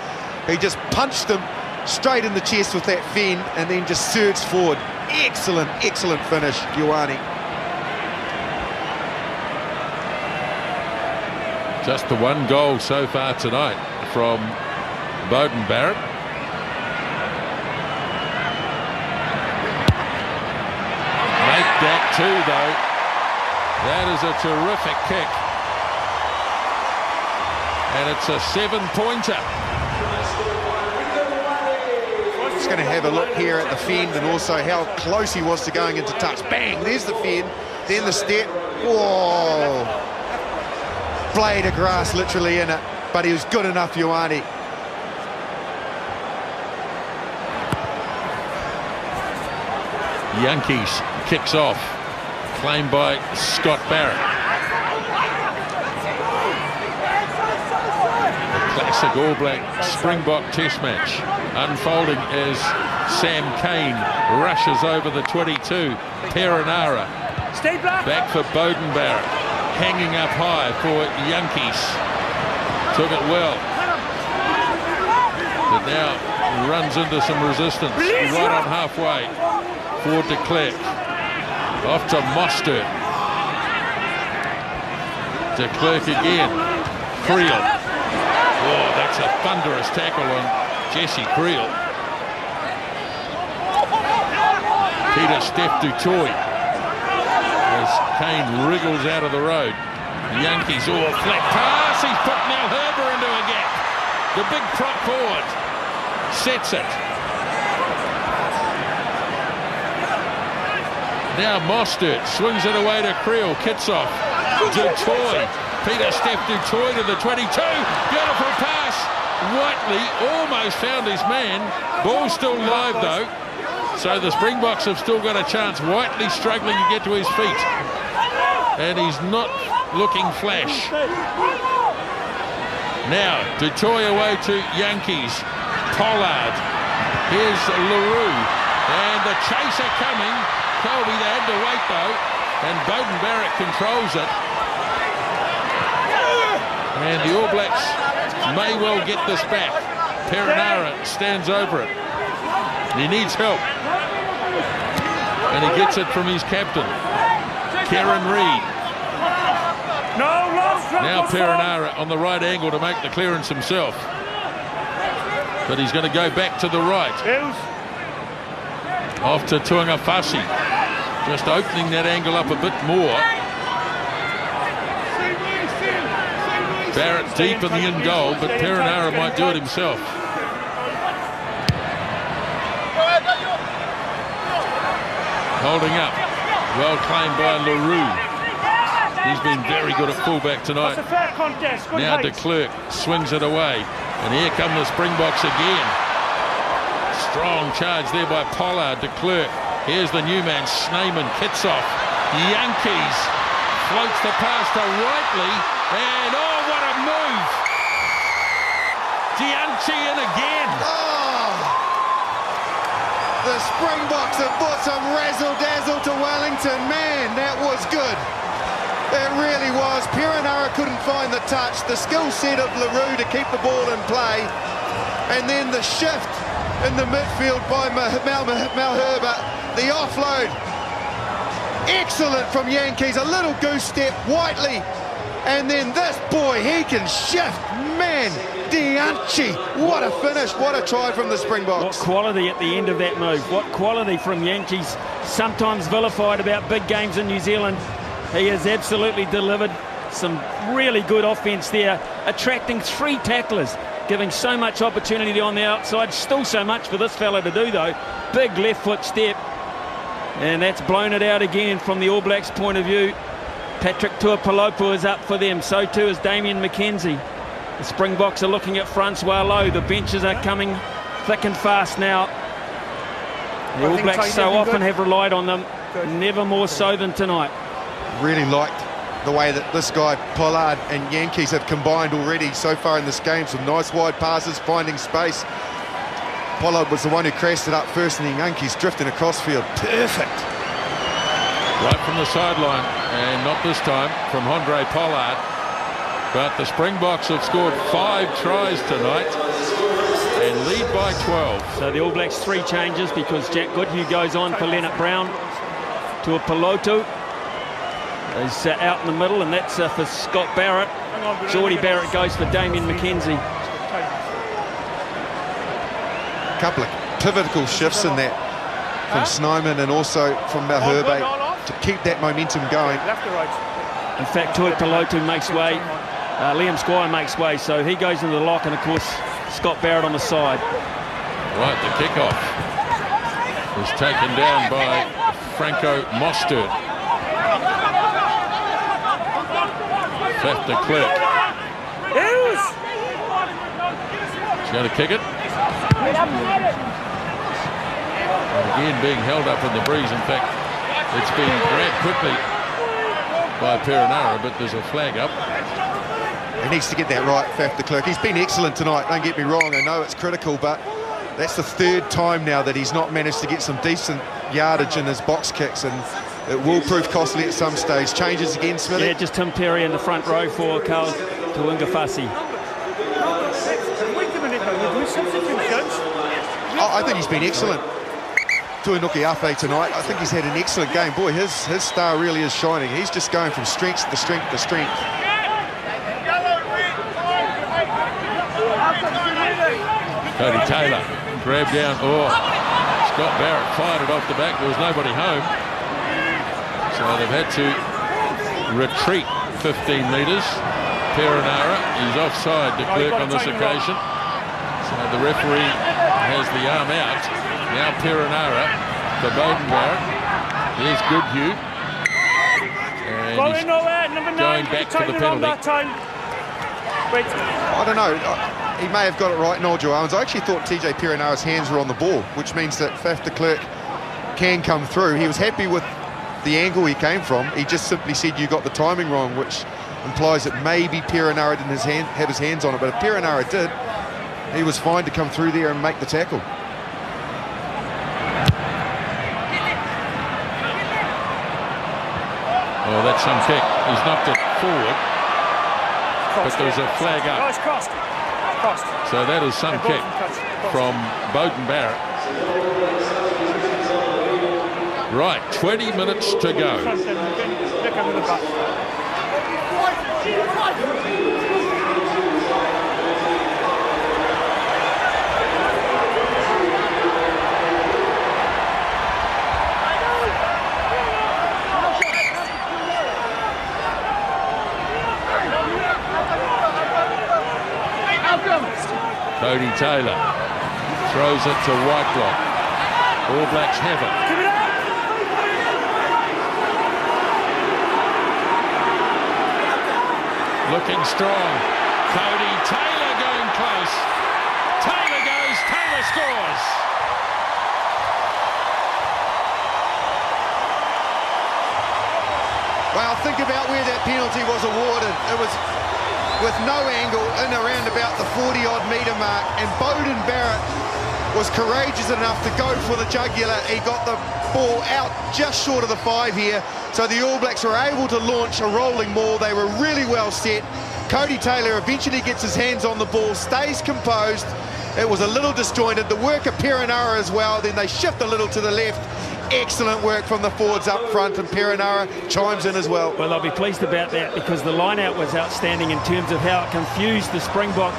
He just punched him straight in the chest with that fend and then just surged forward. Excellent, excellent finish, Ioane. Just the one goal so far tonight from Beauden Barrett. Make that two, though. That is a terrific kick. And it's a 7-pointer. Just going to have a look here at the fend and also how close he was to going into touch. Bang, there's the fend, then the step. Whoa. Blade of grass literally in it, but he was good enough, Ioane. Yankees kicks off, claimed by Scott Barrett. A classic All Black Springbok test match unfolding as Sam Cane rushes over the 22. Perenara back for Beauden Barrett, hanging up high for Yankees. Took it well, but now runs into some resistance right on halfway for de Klerk. Off to Mostert. De Klerk again. Creel. Oh, that's a thunderous tackle on Jesse Creel. Peter Steph du Toit as Kane wriggles out of the road. The Yankees, flat pass. He's put Mal Herber into a gap. The big prop forward sets it. Now Mostert swings it away to Creel. Kitsoff. Du Toit. Peter Steph du Toit to the 22. Beautiful pass. Whiteley almost found his man. Ball still live though. So the Springboks have still got a chance. Whiteley struggling to get to his feet. And he's not looking flash. Now du Toit away to Yankees. Pollard. Here's LaRue. And the chaser coming. Colby, they had to wait though, and Beauden Barrett controls it. And the All Blacks may well get this back. Perenara stands over it. He needs help. And he gets it from his captain, Kieran Reid. Now Perenara on the right angle to make the clearance himself. But he's going to go back to the right. Off to Tuangafasi. Just opening that angle up a bit more. Barrett deep in the in goal, but Perenara might do it himself. Holding up. Well claimed by LaRue. He's been very good at fullback tonight. Now de Klerk swings it away. And here come the Springboks again. Strong charge there by Pollard. De Klerk. Here's the new man, Snyman. Kitsoff. Yankees. Floats the pass to Whiteley. And oh, what a move. Dianchi in again. Oh, the Springboks have brought some razzle-dazzle to Wellington. Man, that was good. It really was. Perenara couldn't find the touch. The skill set of LaRue to keep the ball in play. And then the shift in the midfield by Mal Herber. The offload. Excellent from Yankees. A little goose step. Whiteley. And then this boy, he can shift. Man, Dianchi. What a finish. What a try from the Springboks. What quality at the end of that move. What quality from Yankees. Sometimes vilified about big games in New Zealand. He has absolutely delivered some really good offence there. Attracting 3 tacklers. Giving so much opportunity on the outside. Still so much for this fella to do though. Big left foot step. And that's blown it out again from the All Blacks point of view. Patrick Tuapolopu is up for them. So too is Damien McKenzie. The Springboks are looking at Francois Lowe. The benches are coming thick and fast now. The All Blacks so often have relied on them. Never more so than tonight. Really liked the way that this guy, Pollard, and Yankees have combined already so far in this game. Some nice wide passes, finding space. Pollard was the one who crashed it up first, and then Yankees drifting across field. Perfect. Right from the sideline, and not this time from Andre Pollard. But the Springboks have scored 5 tries tonight and lead by 12. So the All Blacks 3 changes because Jack Goodhue goes on for Leonard Brown to a Pelotu. Is out in the middle, and that's for Scott Barrett. Geordie Barrett goes for Damien McKenzie. A couple of pivotal shifts in that from Snyman and also from Malherbe to keep that momentum going. In fact, Tui Pelotu makes way. Liam Squire makes way, so he goes into the lock, and of course Scott Barrett on the side. Right, the kickoff is taken down by Franco Mostert. Faf de Klerk. He's going to kick it. And again being held up in the breeze. In fact, it's been grabbed quickly by Perenara, but there's a flag up. He needs to get that right, Faf de Klerk. He's been excellent tonight, don't get me wrong. I know it's critical, but that's the 3rd time now that he's not managed to get some decent yardage in his box kicks, and it will prove costly at some stage. Changes again, Smithy. Yeah, just Tim Perry in the front row for Carl Tuingafasi. I think he's been excellent. Tuinuki Afe tonight. I think he's had an excellent game. Boy, his star really is shining. He's just going from strength to strength to strength. Cody Taylor grabbed down. Oh, Scott Barrett fired it off the back. There was nobody home. So they've had to retreat 15 metres. Perenara is offside to Klerk on this occasion. So the referee has the arm out. Now Perenara for Beauden Barrett. There's Goodhue. And he's going back to the penalty. I don't know. He may have got it right, Nigel Owens. I actually thought TJ Perenara's hands were on the ball, which means that Faf de Klerk can come through. He was happy with the angle he came from. He just simply said you got the timing wrong, which implies that maybe Perenara didn't have his hands on it. But if Perenara did, he was fine to come through there and make the tackle. Oh, that's some kick. He's knocked it forward, but there's a flag up. No, it's crossed. So that is some kick from Beauden Barrett. Right, 20 minutes to go. Cody Taylor throws it to Whitelock. All Blacks have it. Looking strong. Cody Taylor going close. Taylor goes, Taylor scores. Well, think about where that penalty was awarded. It was with no angle in around about the 40-odd metre mark, and Beauden Barrett was courageous enough to go for the jugular. He got the ball out just short of the 5 here, so the All Blacks were able to launch a rolling maul. They were really well set. Cody Taylor eventually gets his hands on the ball, stays composed. It was a little disjointed. The work of Perenara as well. Then they shift a little to the left. Excellent work from the forwards up front, and Perenara chimes in as well. Well, I'll be pleased about that because the line-out was outstanding in terms of how it confused the Springboks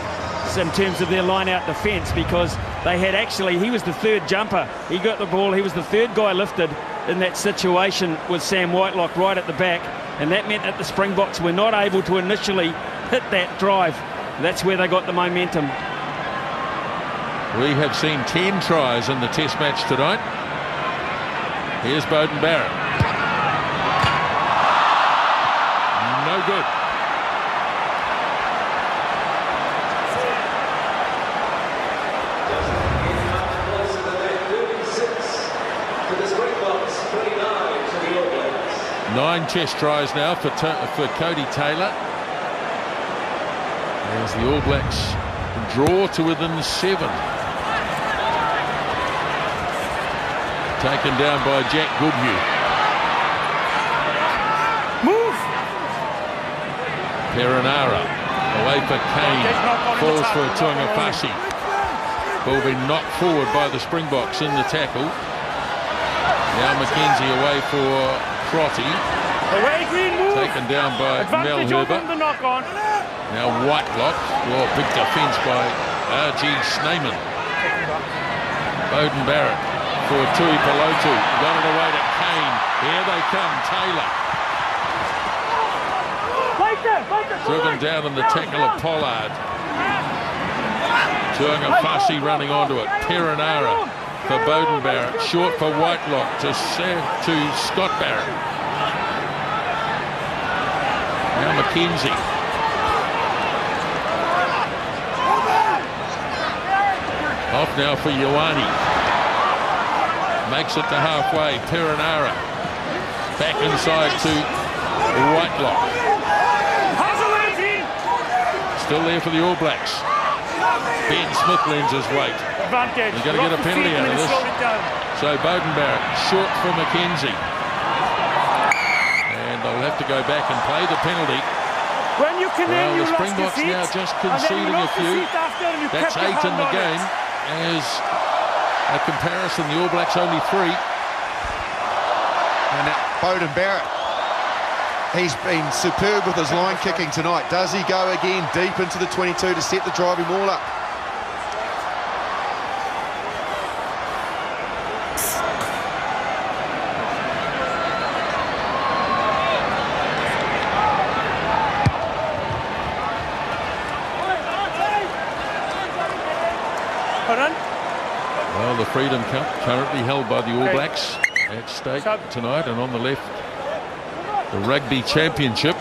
in terms of their line-out defence, because they had actually, he was the 3rd jumper. He got the ball, he was the 3rd guy lifted in that situation with Sam Whitelock right at the back, and that meant that the Springboks were not able to initially hit that drive. That's where they got the momentum. We have seen 10 tries in the Test match tonight. Here's Beauden Barrett. No good. Nine Test tries now for Cody Taylor. As the All Blacks draw to within 7. Taken down by Jack Goodhue. Move! Perenara away for Kane. Falls for Tuangafasi. Ball been knocked forward by the Springboks in the tackle. Now McKenzie away for Crotty. Away, Green, move! Taken down by Advantage Melville. on the knock on. Now Whitelock. Well, big defence by R.G. Snyman. Bowden Barrett for Tui Pelotu. Got it away to Kane. Here they come, Taylor. Driven down in the tackle of Pollard. Tuangafasi running onto it. Perenara for Bowden Barrett. Short for Whitelock to Scott Barrett. Now McKenzie. Off now for Ioane. Makes it to halfway. Perenara. Back inside to Whitelock. Still there for the All Blacks. Ben Smith lends his weight. Advantage. He's got to get a penalty out of this. So Bowden Barrett, short for McKenzie. And they'll have to go back and play the penalty. When you come in, the Springboks now just conceding a few. That's 8 in the game. As a comparison, the All Blacks only 3. And Bowden Barrett. He's been superb with his line kicking tonight. Does he go again deep into the 22 to set the driving wall up? Well, the Freedom Cup currently held by the All Blacks at stake tonight, and on the left, the Rugby Championship.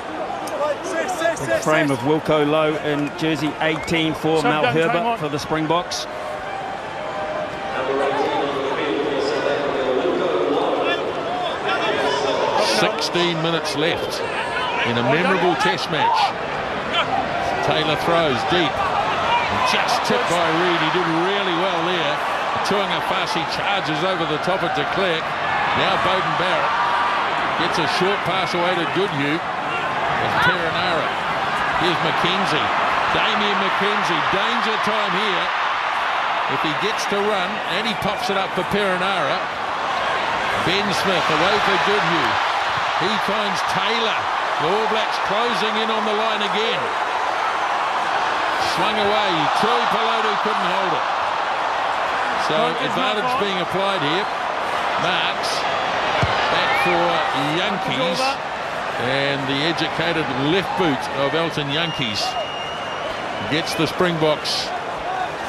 Big frame of Wilco Lowe in jersey 18 for Mal Herbert for the Springboks. "16 minutes left in a memorable test match. Taylor throws deep. Just tipped by Reid. He did really well there. Tuangafasi charges over the top of de Klerk. Now Bowden Barrett gets a short pass away to Goodhue. It's Perenara. Here's McKenzie. Damien McKenzie. Danger time here. If he gets to run, and he pops it up for Perenara. Ben Smith away for Goodhue. He finds Taylor. The All Blacks closing in on the line again. Swung away. Tui Pelotu couldn't hold it. So advantage being applied here. Marks back for Yankees, and the educated left boot of Elton Yankees gets the Springboks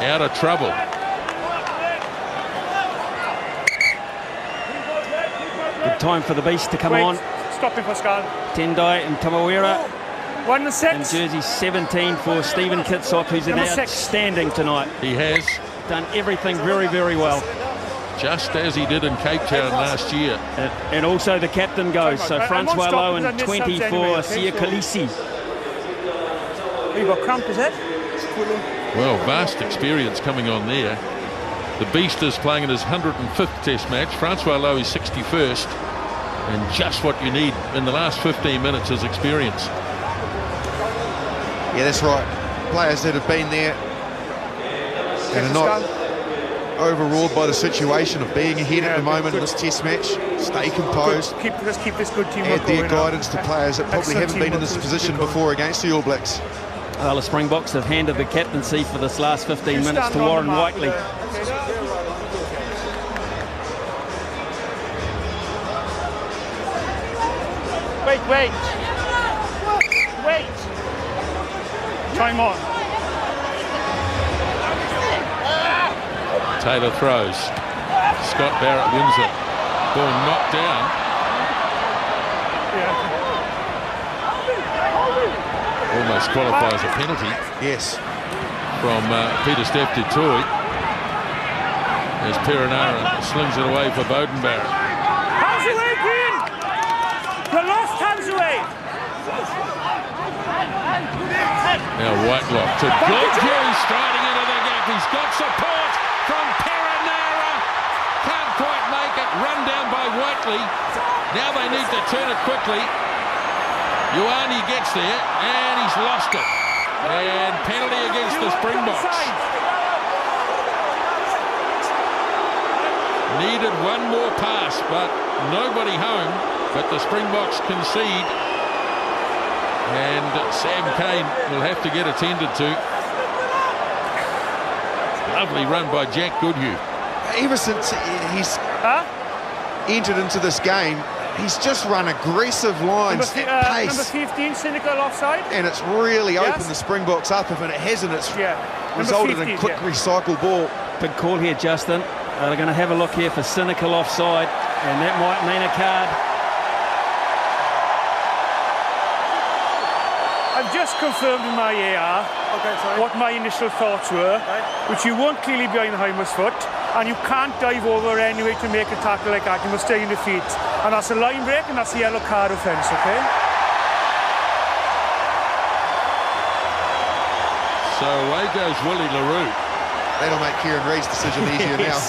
out of trouble. Good time for the Beast to come on. Stopping for Pascal. Tendai and Tamawira. 1-6. And jersey 17 for Stephen Kitsop, who's an outstanding tonight. He has done everything very, very well. Just as he did in Cape Town last year. And also the captain goes. So Francois Lowe and 20 for Sia Khaleesi. You got cramp, is it? Well, vast experience coming on there. The Beast is playing in his 105th Test match. Francois Lowe is 61st. And just what you need in the last 15 minutes is experience. Yeah, that's right. Players that have been there and are not overawed by the situation of being ahead at the moment in this test match. Stay composed. Let's keep this good teamwork Add their guidance to players that probably haven't been in this position before against the All Blacks. Well, the Springboks have handed the captaincy for this last 15 minutes to Warren Whiteley. Wait. Time on. Taylor throws. Scott Barrett wins it. Ball knocked down. Almost qualifies a penalty. Yes. From Peter Steph du Toit. As Perenara slings it away for Bowden Barrett. Hands away, Green! You lost hands away! Now Whitelock to Goodhue, striding into the gap. He's got support from Perenara. Can't quite make it. quickly. Now they need to turn it quickly. Ioane gets there, and he's lost it. And penalty against the Springboks. Needed one more pass, but nobody home. But the Springboks concede. And Sam Cane will have to get attended to. Lovely run by Jack Goodhue. Ever since he's entered into this game, he's just run aggressive lines at pace. Number 15, cynical offside. And it's really opened the Springboks up. If it hasn't, it's resulted in quick recycle ball. Big call here, Justin. They're going to have a look here for cynical offside, and that might mean a card. I've just confirmed in my AR what my initial thoughts were, which you won't clearly behind the Heimer's foot, and you can't dive over anyway to make a tackle like that. You must stay in the feet. And that's a line break, and that's a yellow card offence, okay? So away goes Willie LaRue. That'll make Kieran Reid's decision easier now.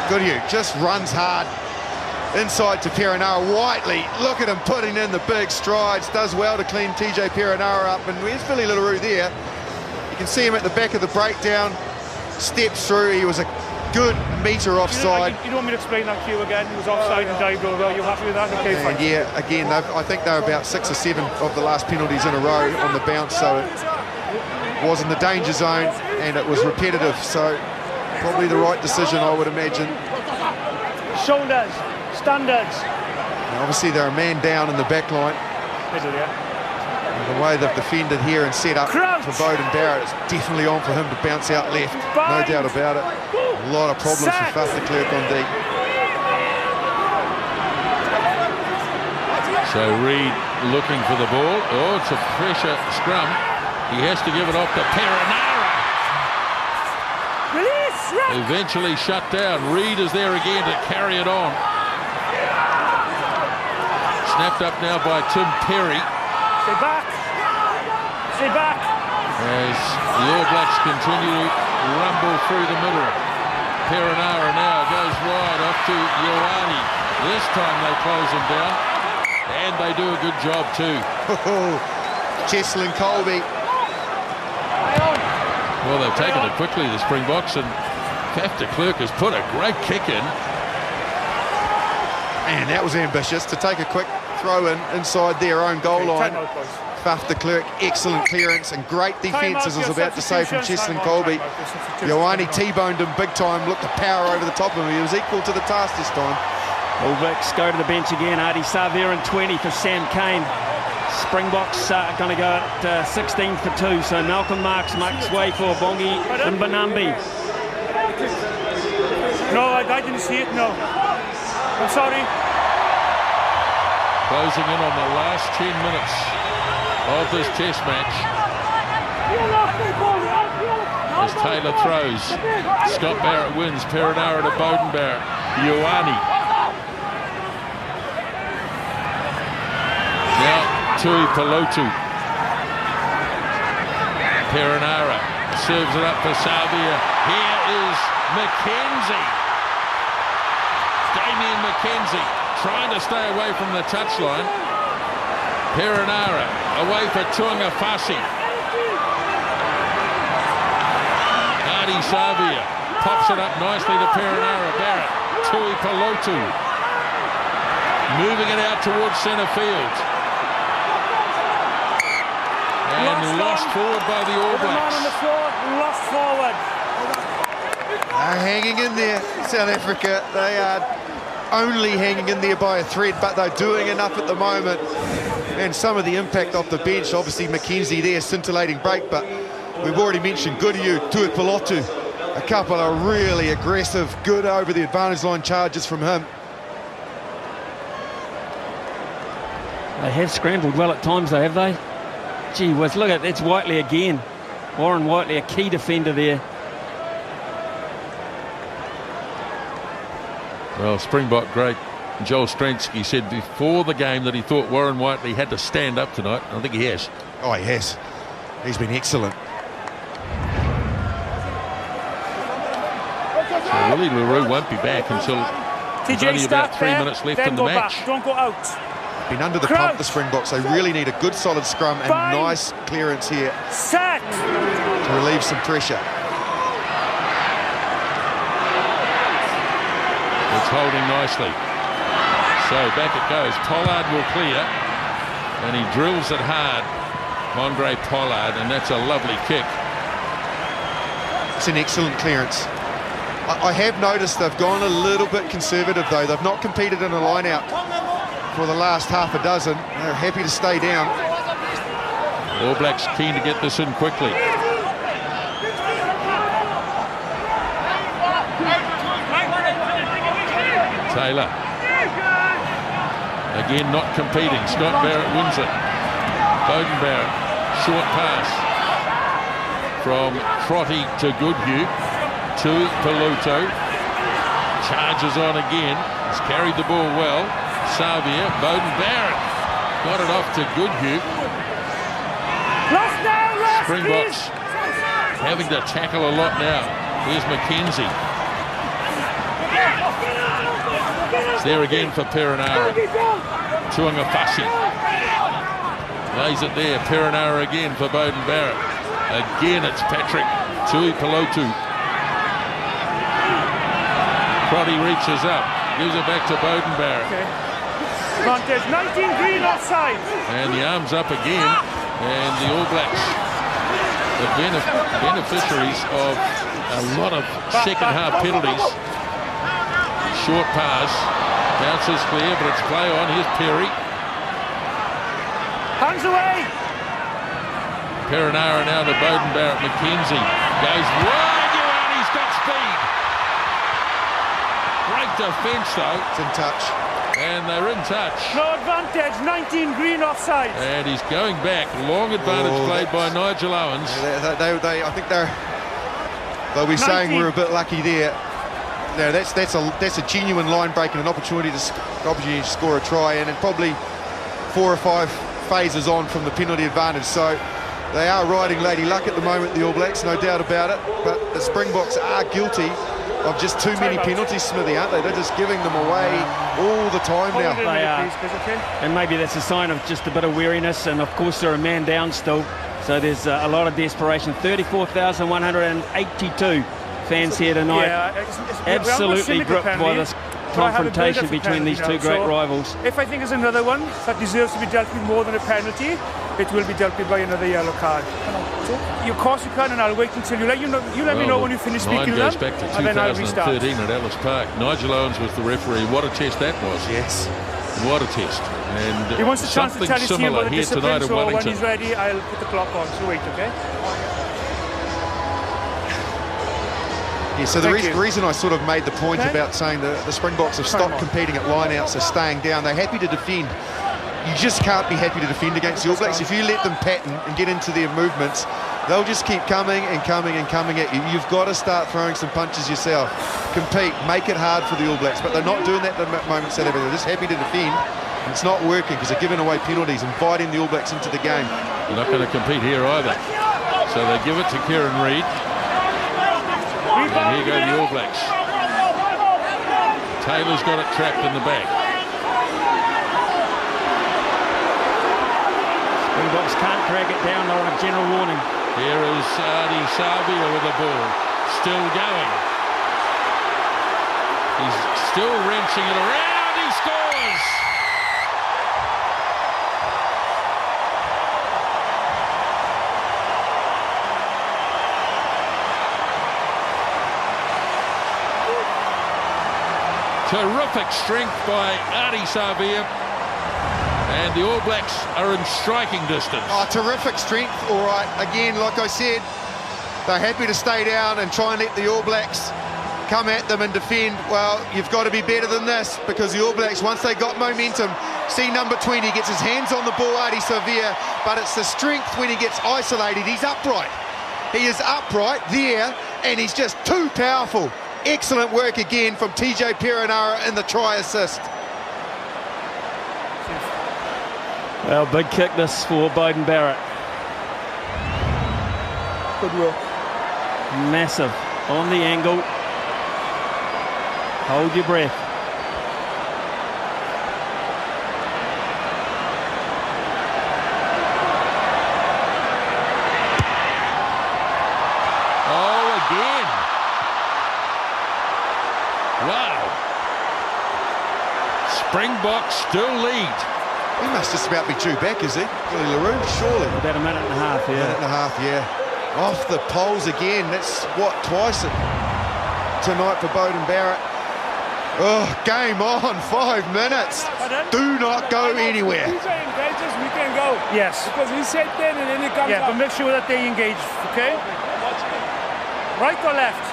Goodhue just runs hard inside to Perenara. Whiteley, look at him putting in the big strides, does well to clean TJ Perenara up, and where's Billy LaRue there? You can see him at the back of the breakdown, steps through. He was a good metre offside. You don't want me to explain that to you again? He was offside and dived over. Are you happy with that? Okay, fine. Yeah, again, I think they're about 6 or 7 of the last penalties in a row on the bounce, so it was in the danger zone and it was repetitive, so probably the right decision, I would imagine. Shoulders, standards. And obviously they're a man down in the back line. And the way they've defended here and set up for Beauden Barrett, it's definitely on for him to bounce out left, no doubt about it. A lot of problems for Faf de Klerk on deep. So Reid looking for the ball. Oh, it's a pressure scrum. He has to give it off to Perenara. Eventually shut down. Reid is there again to carry it on. Snapped up now by Tim Perry. Stay back. Stay back. As the All Blacks continue to rumble through the middle. Perenara now goes wide off to Ioane. This time they close him down. And they do a good job too. Cheslin Colby. Well, they've taken it quickly, the Springboks, and Faf de Klerk has put a great kick in. And that was ambitious to take a quick throw in inside their own goal line. Faf de Klerk, excellent clearance and great defence, as I was about to say, from Cheslin Colby. Ioane T-boned him big time, looked to power over the top of him. He was equal to the task this time. All Blacks go to the bench again. Adi Savir and 20 for Sam Cane. Springboks are going to go at 16 for 2. So Malcolm Marks makes way for Bongi and Banambi. No, I didn't see it, no. I'm sorry. Closing in on the last 10 minutes of this test match. As Taylor throws, Scott Barrett wins. Perenara to Beauden Barrett. Ioane. Now Tui Pelotu. Perenara serves it up for Savia. Here is McKenzie. Damien McKenzie trying to stay away from the touchline. Perenara away for Tuangafasi. Adi Savia pops it up nicely to Perenara. Barrett. Tui Pelotu moving it out towards centre field. And lost forward by the All Blacks. On the floor, lost forward. They're hanging in there, South Africa. They are only hanging in there by a thread, but they're doing enough at the moment. And some of the impact off the bench, obviously McKenzie there, scintillating break, but we've already mentioned Goodhue, Tui Pelotu. A couple of really aggressive, good over the advantage line charges from him. They have scrambled well at times though, have they? Gee whiz, look at it's Whiteley again. Warren Whiteley, a key defender there. Well, Springbok great Joel Stransky said before the game that he thought Warren Whiteley had to stand up tonight. I think he has. Oh, he has. He's been excellent. So Willie LaRue won't be back until there's only about 3 minutes left in the match. Back. Don't go out. Been under the pump, the Springboks. They really need a good solid scrum and nice clearance here. Set. To relieve some pressure. It's holding nicely. So back it goes. Pollard will clear. And he drills it hard. Andre Pollard, and that's a lovely kick. It's an excellent clearance. I have noticed they've gone a little bit conservative, though. They've not competed in a line-out for the last half a dozen. They're happy to stay down. All Blacks keen to get this in quickly. Taylor. Again, not competing. Scott Barrett wins it. Beauden Barrett. Short pass. From Crotty to Goodhue. To Peluto. Charges on again. He's carried the ball well. Xavier, Beauden Barrett got it off to Goodhue. Springboks having to tackle a lot now. Here's McKenzie. It's there again for Perenara. Tuangafasi. Lays it there. Perenara again for Beauden Barrett. Again it's Patrick Tui Pelotu. Crotty reaches up. Gives it back to Beauden Barrett. There's 19 green offside. And the arms up again. And the All Blacks, the beneficiaries of a lot of second half penalties. Short pass. Bounces clear, but it's play on. Here's Perry. Hands away. Perenara now to Beauden Barrett. McKenzie goes wide. He's got speed. Great defence though. It's in touch. And they're in touch. No advantage, 19 green offside. And he's going back. Long advantage played by Nigel Owens. I think they'll be 19. Saying we're a bit lucky there. No, that's a genuine line break and an opportunity to score a try, and probably 4 or 5 phases on from the penalty advantage. So they are riding Lady Luck at the moment, the All Blacks, no doubt about it. But the Springboks are guilty of just too many penalties, Smithy, aren't they? They're just giving them away all the time now. They are. And maybe that's a sign of just a bit of weariness, and of course they're a man down still, so there's a lot of desperation. 34,182 fans here tonight. Absolutely gripped by this confrontation between these two great rivals. If I think there's another one that deserves to be dealt with more than a penalty, it will be dealt with by another yellow card. Of course you can, and I'll wait until you let me know when you finish speaking to them. Goes back to 2013 at Ellis Park. Nigel Owens was the referee. What a test that was. Yes. What a test. And he wants a chance to tell his team about the here tonight discipline, at so Wellington. when he's ready, I'll put the clock on. So wait, okay? Yeah, so the reason I sort of made the point about saying the Springboks have stopped competing at line-outs, are staying down. They're happy to defend. You just can't be happy to defend against the All Blacks. If you let them pattern and get into their movements, they'll just keep coming and coming and coming at you. You've got to start throwing some punches yourself. Compete, make it hard for the All Blacks. But they're not doing that at the moment, Saturday. They're just happy to defend. And it's not working because they're giving away penalties, inviting the All Blacks into the game. They're not going to compete here either. So they give it to Kieran Reid. And here go the All Blacks. Taylor's got it trapped in the back. Springboks can't drag it down. They're on a general warning. Here is Adi Savia with the ball. Still going. He's still wrenching it around. He scores! Terrific strength by Adi Savia, and the All Blacks are in striking distance. Oh, terrific strength, all right. Again, like I said, they're happy to stay down and try and let the All Blacks come at them and defend. Well, you've got to be better than this, because the All Blacks, once they got momentum, see number 20 gets his hands on the ball, Adi Savia, but it's the strength when he gets isolated. He's upright. He is upright there, and he's just too powerful. Excellent work again from TJ Perenara in the try assist. Well, big kick this for Bowden Barrett. Good work. Massive on the angle. Hold your breath. Oh, again. Wow. Springboks still lead. He must just about be due back, is he? Billy LaRue, surely. About a minute and a half, yeah. Minute and a half, yeah. Off the poles again. That's what, twice tonight for Bowden Barrett. Oh, game on, 5 minutes. Do not go anywhere. If he engages, we can go. Yes. Because he said 10 and then he comes up. But make sure that they engage, okay? Right or left?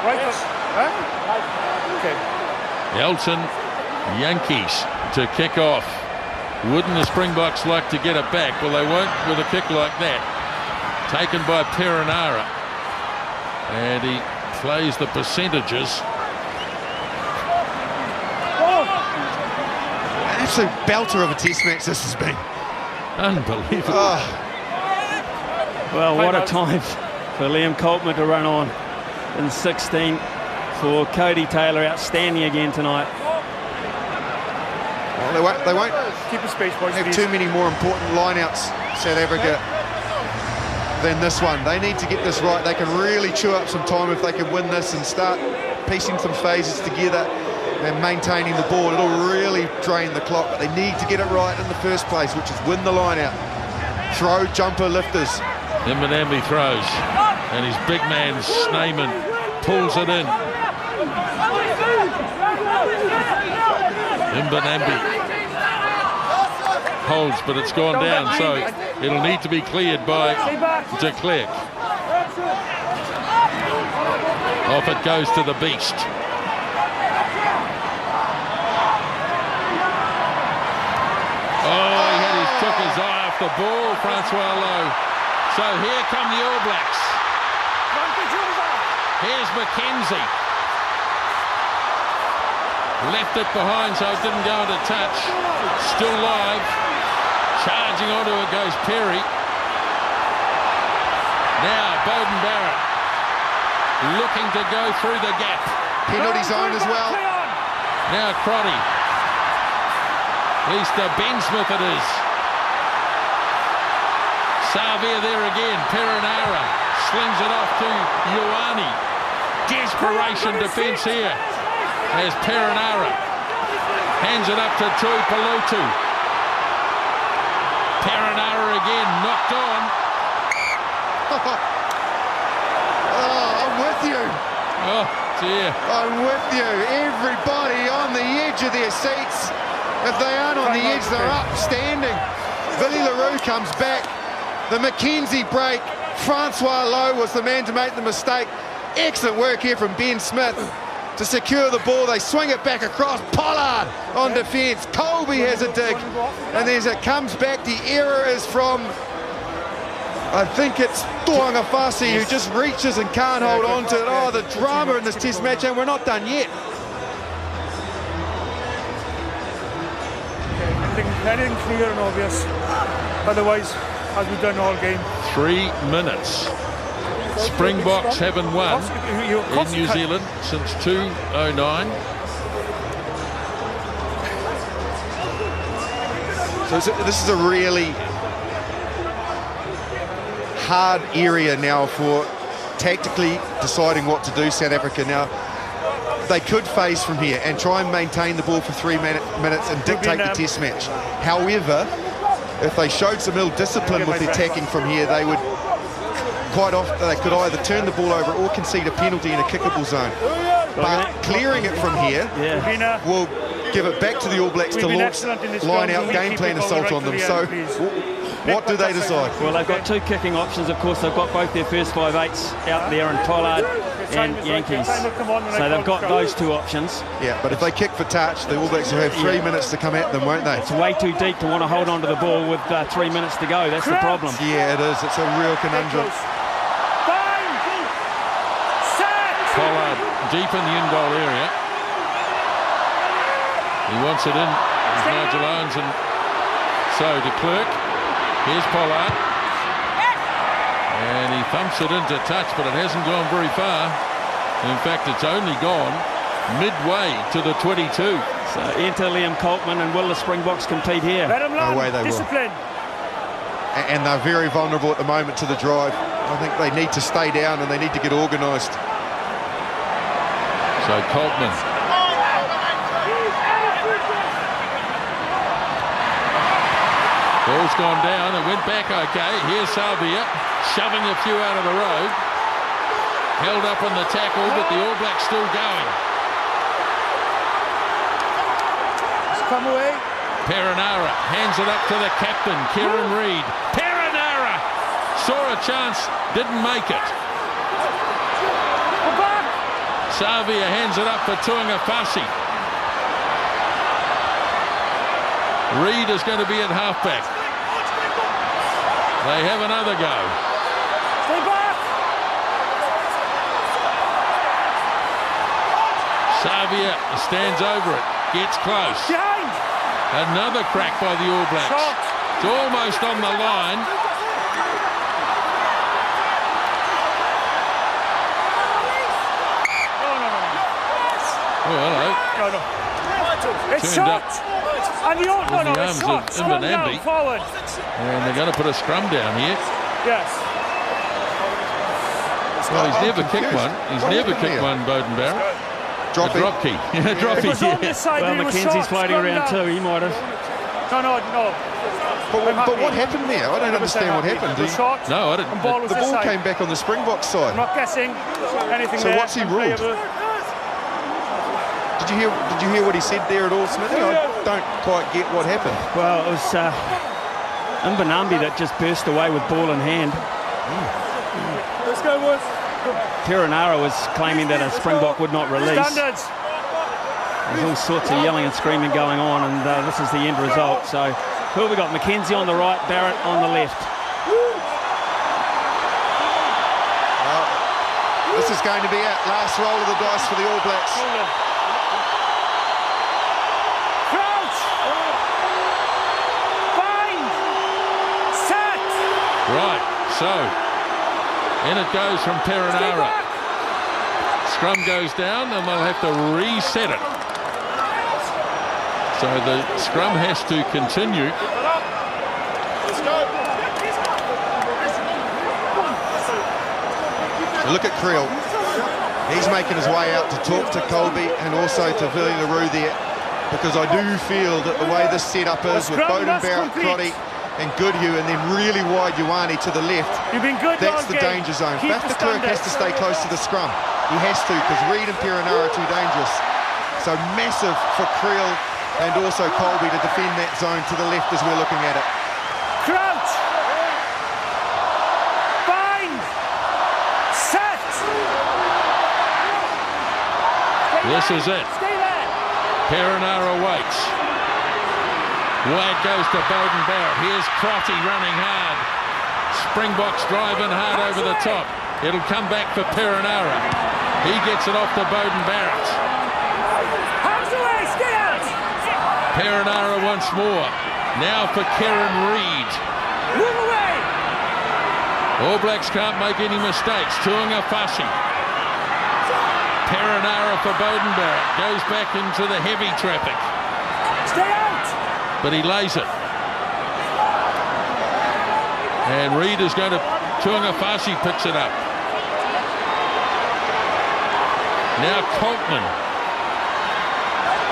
Right or... Huh? Okay. Elton Yankees to kick off. Wouldn't the Springboks like to get it back? Well, they won't with a kick like that. Taken by Perenara. And he plays the percentages. An absolute belter of a test match this has been. Unbelievable. Well, what a time for Liam Coltman to run on in 16 for Cody Taylor. Outstanding again tonight. Well, they won't keep a space, boys. have too many more important lineouts, South Africa, than this one. They need to get this right. They can really chew up some time if they can win this and start piecing some phases together and maintaining the ball. It'll really drain the clock, but they need to get it right in the first place, which is win the lineout. Throw jumper lifters. Mbonambi throws, and his big man Snyman pulls it in. Mbonambi holds, but it's gone down, so it'll need to be cleared by de Klerk. Off it goes to the beast. Oh, he took his eye off the ball, Francois Lowe. So here come the All Blacks. Here's McKenzie. Left it behind so it didn't go into touch. Still live. Charging onto it goes Perry. Now Bowden Barrett looking to go through the gap. Penalty zone as well. Now Crotty. At least Ben Smith it is. Savia there again. Perenara slings it off to Ioane. Desperation defence here as Perenara hands it up to Tui Palutu. Perenara again, knocked on. Oh, I'm with you. Oh, dear. I'm with you. Everybody on the edge of their seats. If they aren't on the edge, they're up standing. Billy LaRue comes back. The McKenzie break. Francois Lowe was the man to make the mistake. Excellent work here from Ben Smith to secure the ball. They swing it back across. Pollard on defence. Colby has a dig. And as it comes back, the error is from, I think it's Tuangafasi, who just reaches and can't hold on to it. Oh, the drama in this test match, and we're not done yet. Anything clear and obvious. Otherwise, as we've done all game. 3 minutes. Springboks haven't won in New Zealand since 2009. So this is a really hard area now for tactically deciding what to do, South Africa. Now, they could phase from here and try and maintain the ball for 3 minutes and dictate the test match. However, if they showed some ill discipline with attacking from here, they would quite often, they could either turn the ball over or concede a penalty in a kickable zone. But clearing it from here will give it back to the All Blacks to launch line-out game plan assault on them. So what do they decide? Well, they've got two kicking options. Of course, they've got both their first 5/8s out there, and Pollard and Yankees. So they've got those two options. Yeah, but if they kick for touch, the All Blacks will have 3 minutes to come at them, won't they? It's way too deep to want to hold on to the ball with 3 minutes to go. That's the problem. Yeah, it is. It's a real conundrum. Pollard deep in the in-goal area. He wants it in. There's Nigel Owens, and So de Klerk. Here's Pollard. And he thumps it into touch, but it hasn't gone very far. In fact, it's only gone midway to the 22. So enter Liam Coltman, and will the Springboks compete here? Let him No way they discipline. will. And they're very vulnerable at the moment to the drive. I think they need to stay down and they need to get organised. So Coltman. Ball's gone down. It went back okay. Here's Savia shoving a few out of the road. Held up on the tackle, but the All Blacks still going. Come away. Perenara hands it up to the captain, Kieran Reid. Perenara saw a chance, didn't make it. Savia hands it up for Tuangafasi. Reid is going to be at halfback. They have another go. Stay back. Savia stands over it, gets close. Behind. Another crack by the All Blacks. Shot. It's almost on the line. Oh, hello. No. It's Turned shot. And the in the it's arms shot. of Scrum down, Mbanambi. forward. And they're going to put a scrum down here. Yes. Well, he's never kicked confused. one. He's What never happened kicked here? one, Bowden Barrett. Drop A drop key. Yeah, drop It was on key. this side. Well, it was Mackenzie's shot. floating Scrum around down. too. He might have. No. But what happened there? I don't understand what happened. The shot. No, I didn't. And ball was The this ball side. came back on the Springboks side. I'm not guessing anything So there. what's he ruled? Unplayable. Did you hear what he said there at all, Smithy? I don't quite get what happened. Well, it was Mbanambi that just burst away with ball in hand. Let's go, boys. Perenara was claiming that a Springbok would not release. Standards. There's all sorts of yelling and screaming going on, and this is the end result. So who have we got? Mackenzie on the right, Barrett on the left. Well, this is going to be it. Last roll of the dice for the All Blacks. Crouch. Bind. Set. Right, so in it goes from Perenara. Scrum goes down and they'll have to reset it. So the scrum has to continue. Look at Creel. He's making his way out to talk to Colby and also to Villy LaRue there, because I do feel that the way this setup is with Bowden Barrett, Crotty and Goodhue, and then really wide Ioane to the left, You've been good. that's the danger zone. Keep Baf the de Klerk has standards. to stay close to the scrum. He has to, because Reid and Perenara are too dangerous. So massive for Creel and also Colby to defend that zone to the left as we're looking at it. Crouch. Bind. Set. This is it. Stay there. Perenara waits. Wide goes to Bowden Barrett. Here's Crotty running hard. Springboks driving hard over the top. It'll come back for Perenara. He gets it off to Bowden Barrett. Hands away. Stay out. Perenara once more. Now for Kieran Reid. Move away. All Blacks can't make any mistakes. Tuangafasi. Perenara for Bowden Barrett. Goes back into the heavy traffic. Stay out. But he lays it. And Reid is going to... Tuangafasi picks it up. Now Coltman.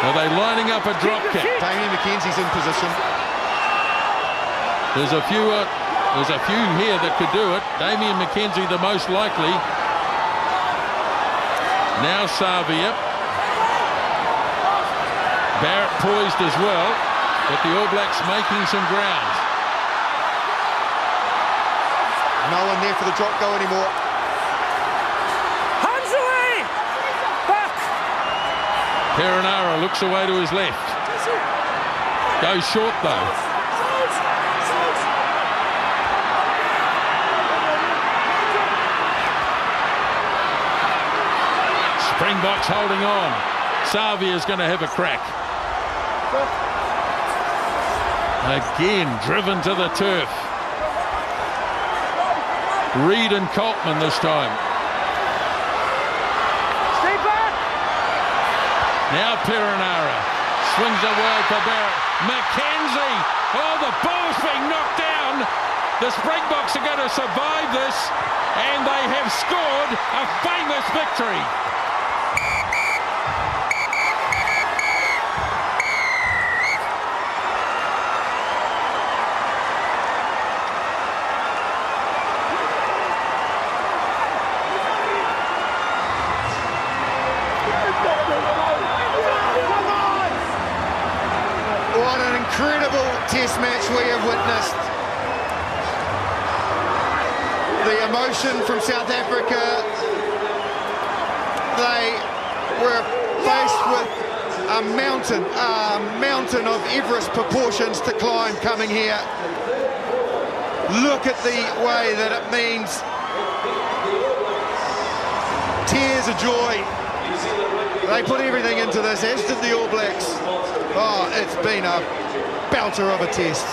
Are they lining up a drop kick? Damien McKenzie's in position. There's a few here that could do it. Damien McKenzie the most likely. Now Savia. Barrett poised as well, but the All Blacks making some ground. No one there for the drop go anymore. Hands away. Back. Perenara looks away to his left. Goes short though. Springboks holding on. Savia's going to have a crack. Again, driven to the turf. Reid and Coltman this time. Stay back! Now Perenara swings it wide for Barrett. Mackenzie! Oh, the ball's being knocked down. The Springboks are going to survive this, and they have scored a famous victory. What an incredible test match we have witnessed. The emotion from South Africa, they were faced with a mountain of Everest proportions to climb coming here. Look at the way that it means tears of joy. They put everything into this, as did the All Blacks. Oh, it's been a belter of a test.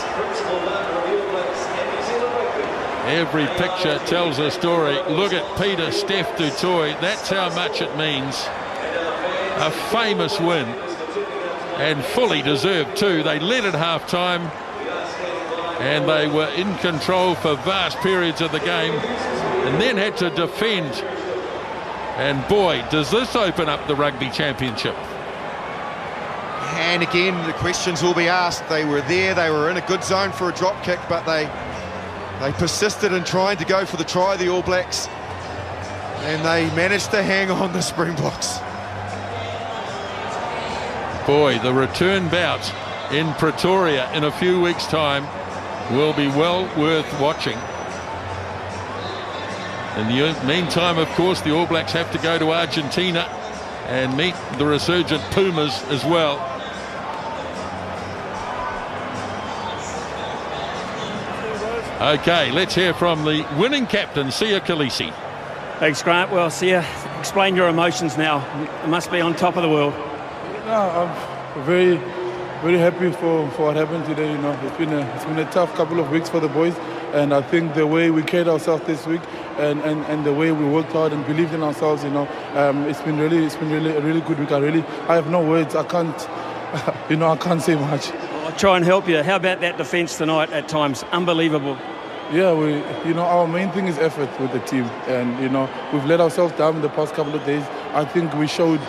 Every picture tells a story. Look at Peter Steph du Toit. That's how much it means. A famous win, and fully deserved too. They led at half-time, and they were in control for vast periods of the game, and then had to defend. And boy, does this open up the Rugby Championship. And again, the questions will be asked. They were there, they were in a good zone for a drop kick, but they persisted in trying to go for the try, the All Blacks, and they managed to hang on, the Springboks. Boy, the return bout in Pretoria in a few weeks' time will be well worth watching. In the meantime, of course, the All Blacks have to go to Argentina and meet the resurgent Pumas as well. Okay, let's hear from the winning captain, Sia Khaleesi. Thanks, Grant. Well, Sia, explain your emotions now. You must be on top of the world. No, I'm very, very happy for what happened today. You know, it's been a tough couple of weeks for the boys, and I think the way we carried ourselves this week, and the way we worked hard and believed in ourselves, you know, it's been really a really good week. I have no words. I can't say much. I'll try and help you. How about that defence tonight at times? Unbelievable. Yeah, our main thing is effort with the team, and we've let ourselves down in the past couple of days. I think we showed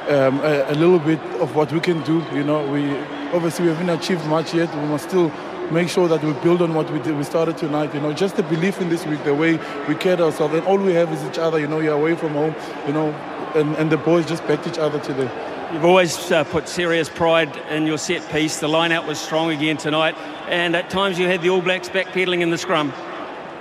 a little bit of what we can do. We haven't achieved much yet. We must still make sure that we build on what we started tonight. Just the belief in this week, the way we cared ourselves, and all we have is each other. You're away from home, and the boys just backed each other today. You've always put serious pride in your set piece. The line-out was strong again tonight, and at times you had the All Blacks backpedaling in the scrum.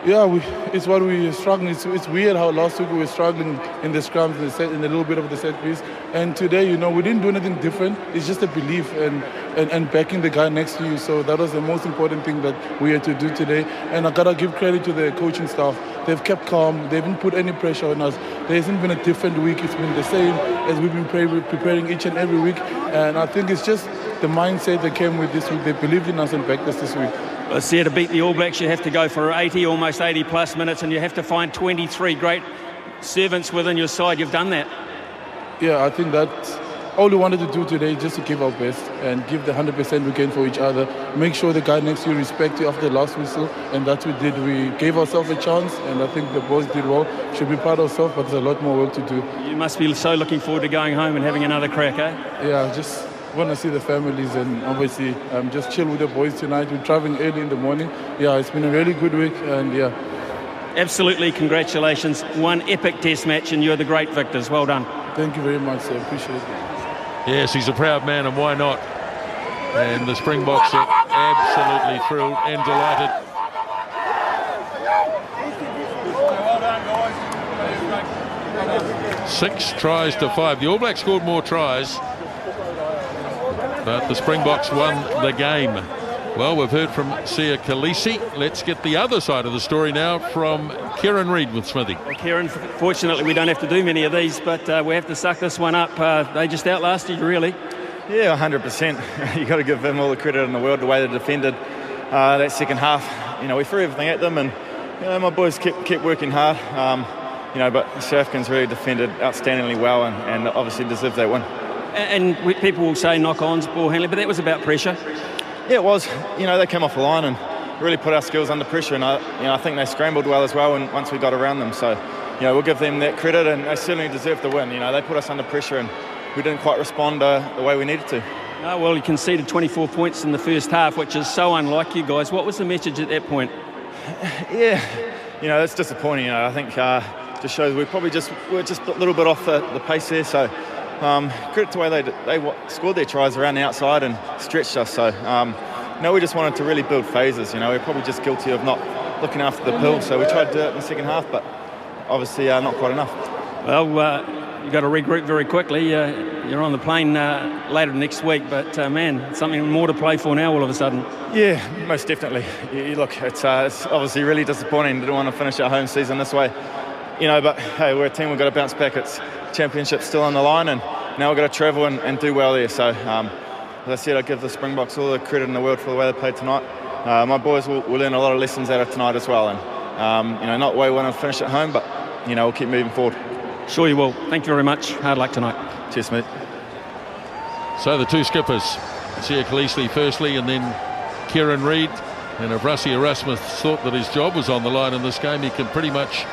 Yeah, it's what we were struggling. It's weird how last week we were struggling in the scrums, in a little bit of the set piece. And today, we didn't do anything different. It's just a belief and backing the guy next to you. So that was the most important thing that we had to do today. And I got to give credit to the coaching staff. They've kept calm. They haven't put any pressure on us. There hasn't been a different week. It's been the same as we've been preparing each and every week. And I think it's just the mindset that came with this week. They believed in us and backed us this week. Well, to beat the All Blacks, you have to go for almost 80 plus minutes, and you have to find 23 great servants within your side. You've done that. Yeah, I think that's all we wanted to do today, just to give our best and give the 100% we can for each other. Make sure the guy next to you respects you after the last whistle, and that's what we did. We gave ourselves a chance, and I think the boys did well. Should be proud of ourselves, but there's a lot more work to do. You must be so looking forward to going home and having another crack, eh? Yeah, just want to see the families and obviously just chill with the boys tonight. We're traveling early in the morning. Yeah, it's been a really good week, and yeah. Absolutely, congratulations. One epic test match, and you're the great victors. Well done. Thank you very much, sir. Appreciate it. Yes, he's a proud man, and why not? And the Springboks are absolutely thrilled and delighted. Well done, guys. 6 tries to 5. The All Blacks scored more tries, but the Springboks won the game. Well, we've heard from Sia Khaleesi. Let's get the other side of the story now from Kieran Reid with Smithy. Well, Kieran, fortunately we don't have to do many of these, but we have to suck this one up. They just outlasted you, really. Yeah, 100%. You've got to give them all the credit in the world, the way they defended that second half. You know, we threw everything at them, and you know, my boys kept working hard. You know, but the South Africans really defended outstandingly well, and obviously deserved that win. And people will say knock-ons, ball handling, but that was about pressure. Yeah, it was. You know, they came off the line and really put our skills under pressure, and I think they scrambled well as well. And once we got around them, so you know, we'll give them that credit, and they certainly deserved the win. You know, they put us under pressure, and we didn't quite respond the way we needed to. Oh, well, you conceded 24 points in the first half, which is so unlike you guys. What was the message at that point? Yeah, you know, it's disappointing. You know, I think just shows we're just a little bit off the pace there. So credit to the way they scored their tries around the outside and stretched us. So no, we just wanted to really build phases. You know, we're probably just guilty of not looking after the pill. So we tried to do it in the second half, but obviously not quite enough. Well, you've got to regroup very quickly. You're on the plane later next week, but man, something more to play for now all of a sudden. Yeah, most definitely. Look, it's obviously really disappointing. Didn't want to finish our home season this way, you know. But hey, we're a team. We've got to bounce back. It's championship still on the line, and now we've got to travel and do well there. So, as I said, I give the Springboks all the credit in the world for the way they played tonight. My boys will learn a lot of lessons out of tonight as well, and you know, not the way we want to finish at home, but you know, we'll keep moving forward. Sure you will. Thank you very much. Hard luck tonight. Cheers, mate. So the two skippers, Sia Khaleesi firstly, and then Kieran Reid. And if Rassie Erasmus thought that his job was on the line in this game, he can pretty much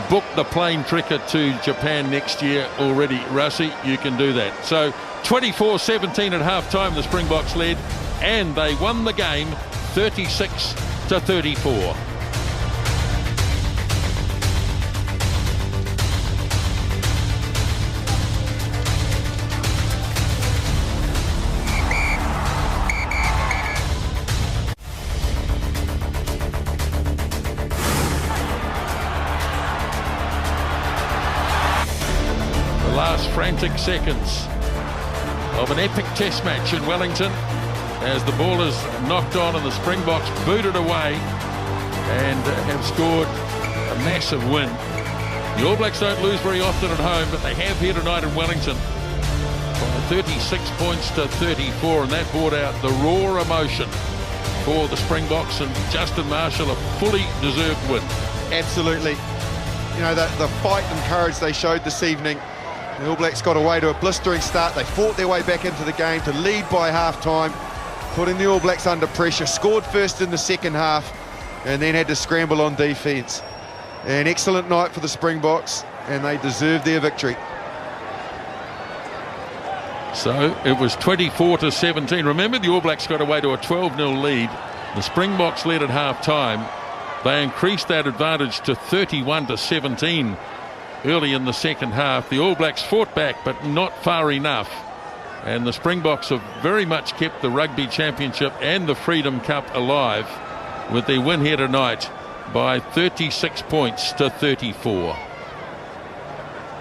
book the plane ticket to Japan next year already. Rassie, you can do that. So 24-17 at half-time, the Springboks led, and they won the game 36-34. Frantic seconds of an epic test match in Wellington as the ball is knocked on and the Springboks booted away and have scored a massive win. The All Blacks don't lose very often at home, but they have here tonight in Wellington by 36 points to 34, and that brought out the raw emotion for the Springboks, and Justin Marshall, a fully deserved win. Absolutely. You know, the fight and courage they showed this evening. The All Blacks got away to a blistering start. They fought their way back into the game to lead by half-time, putting the All Blacks under pressure, scored first in the second half, and then had to scramble on defence. An excellent night for the Springboks, and they deserved their victory. So it was 24-17. Remember, the All Blacks got away to a 12-0 lead. The Springboks led at half-time. They increased that advantage to 31-17. Early in the second half, the All Blacks fought back, but not far enough. And the Springboks have very much kept the Rugby Championship and the Freedom Cup alive with their win here tonight by 36 points to 34.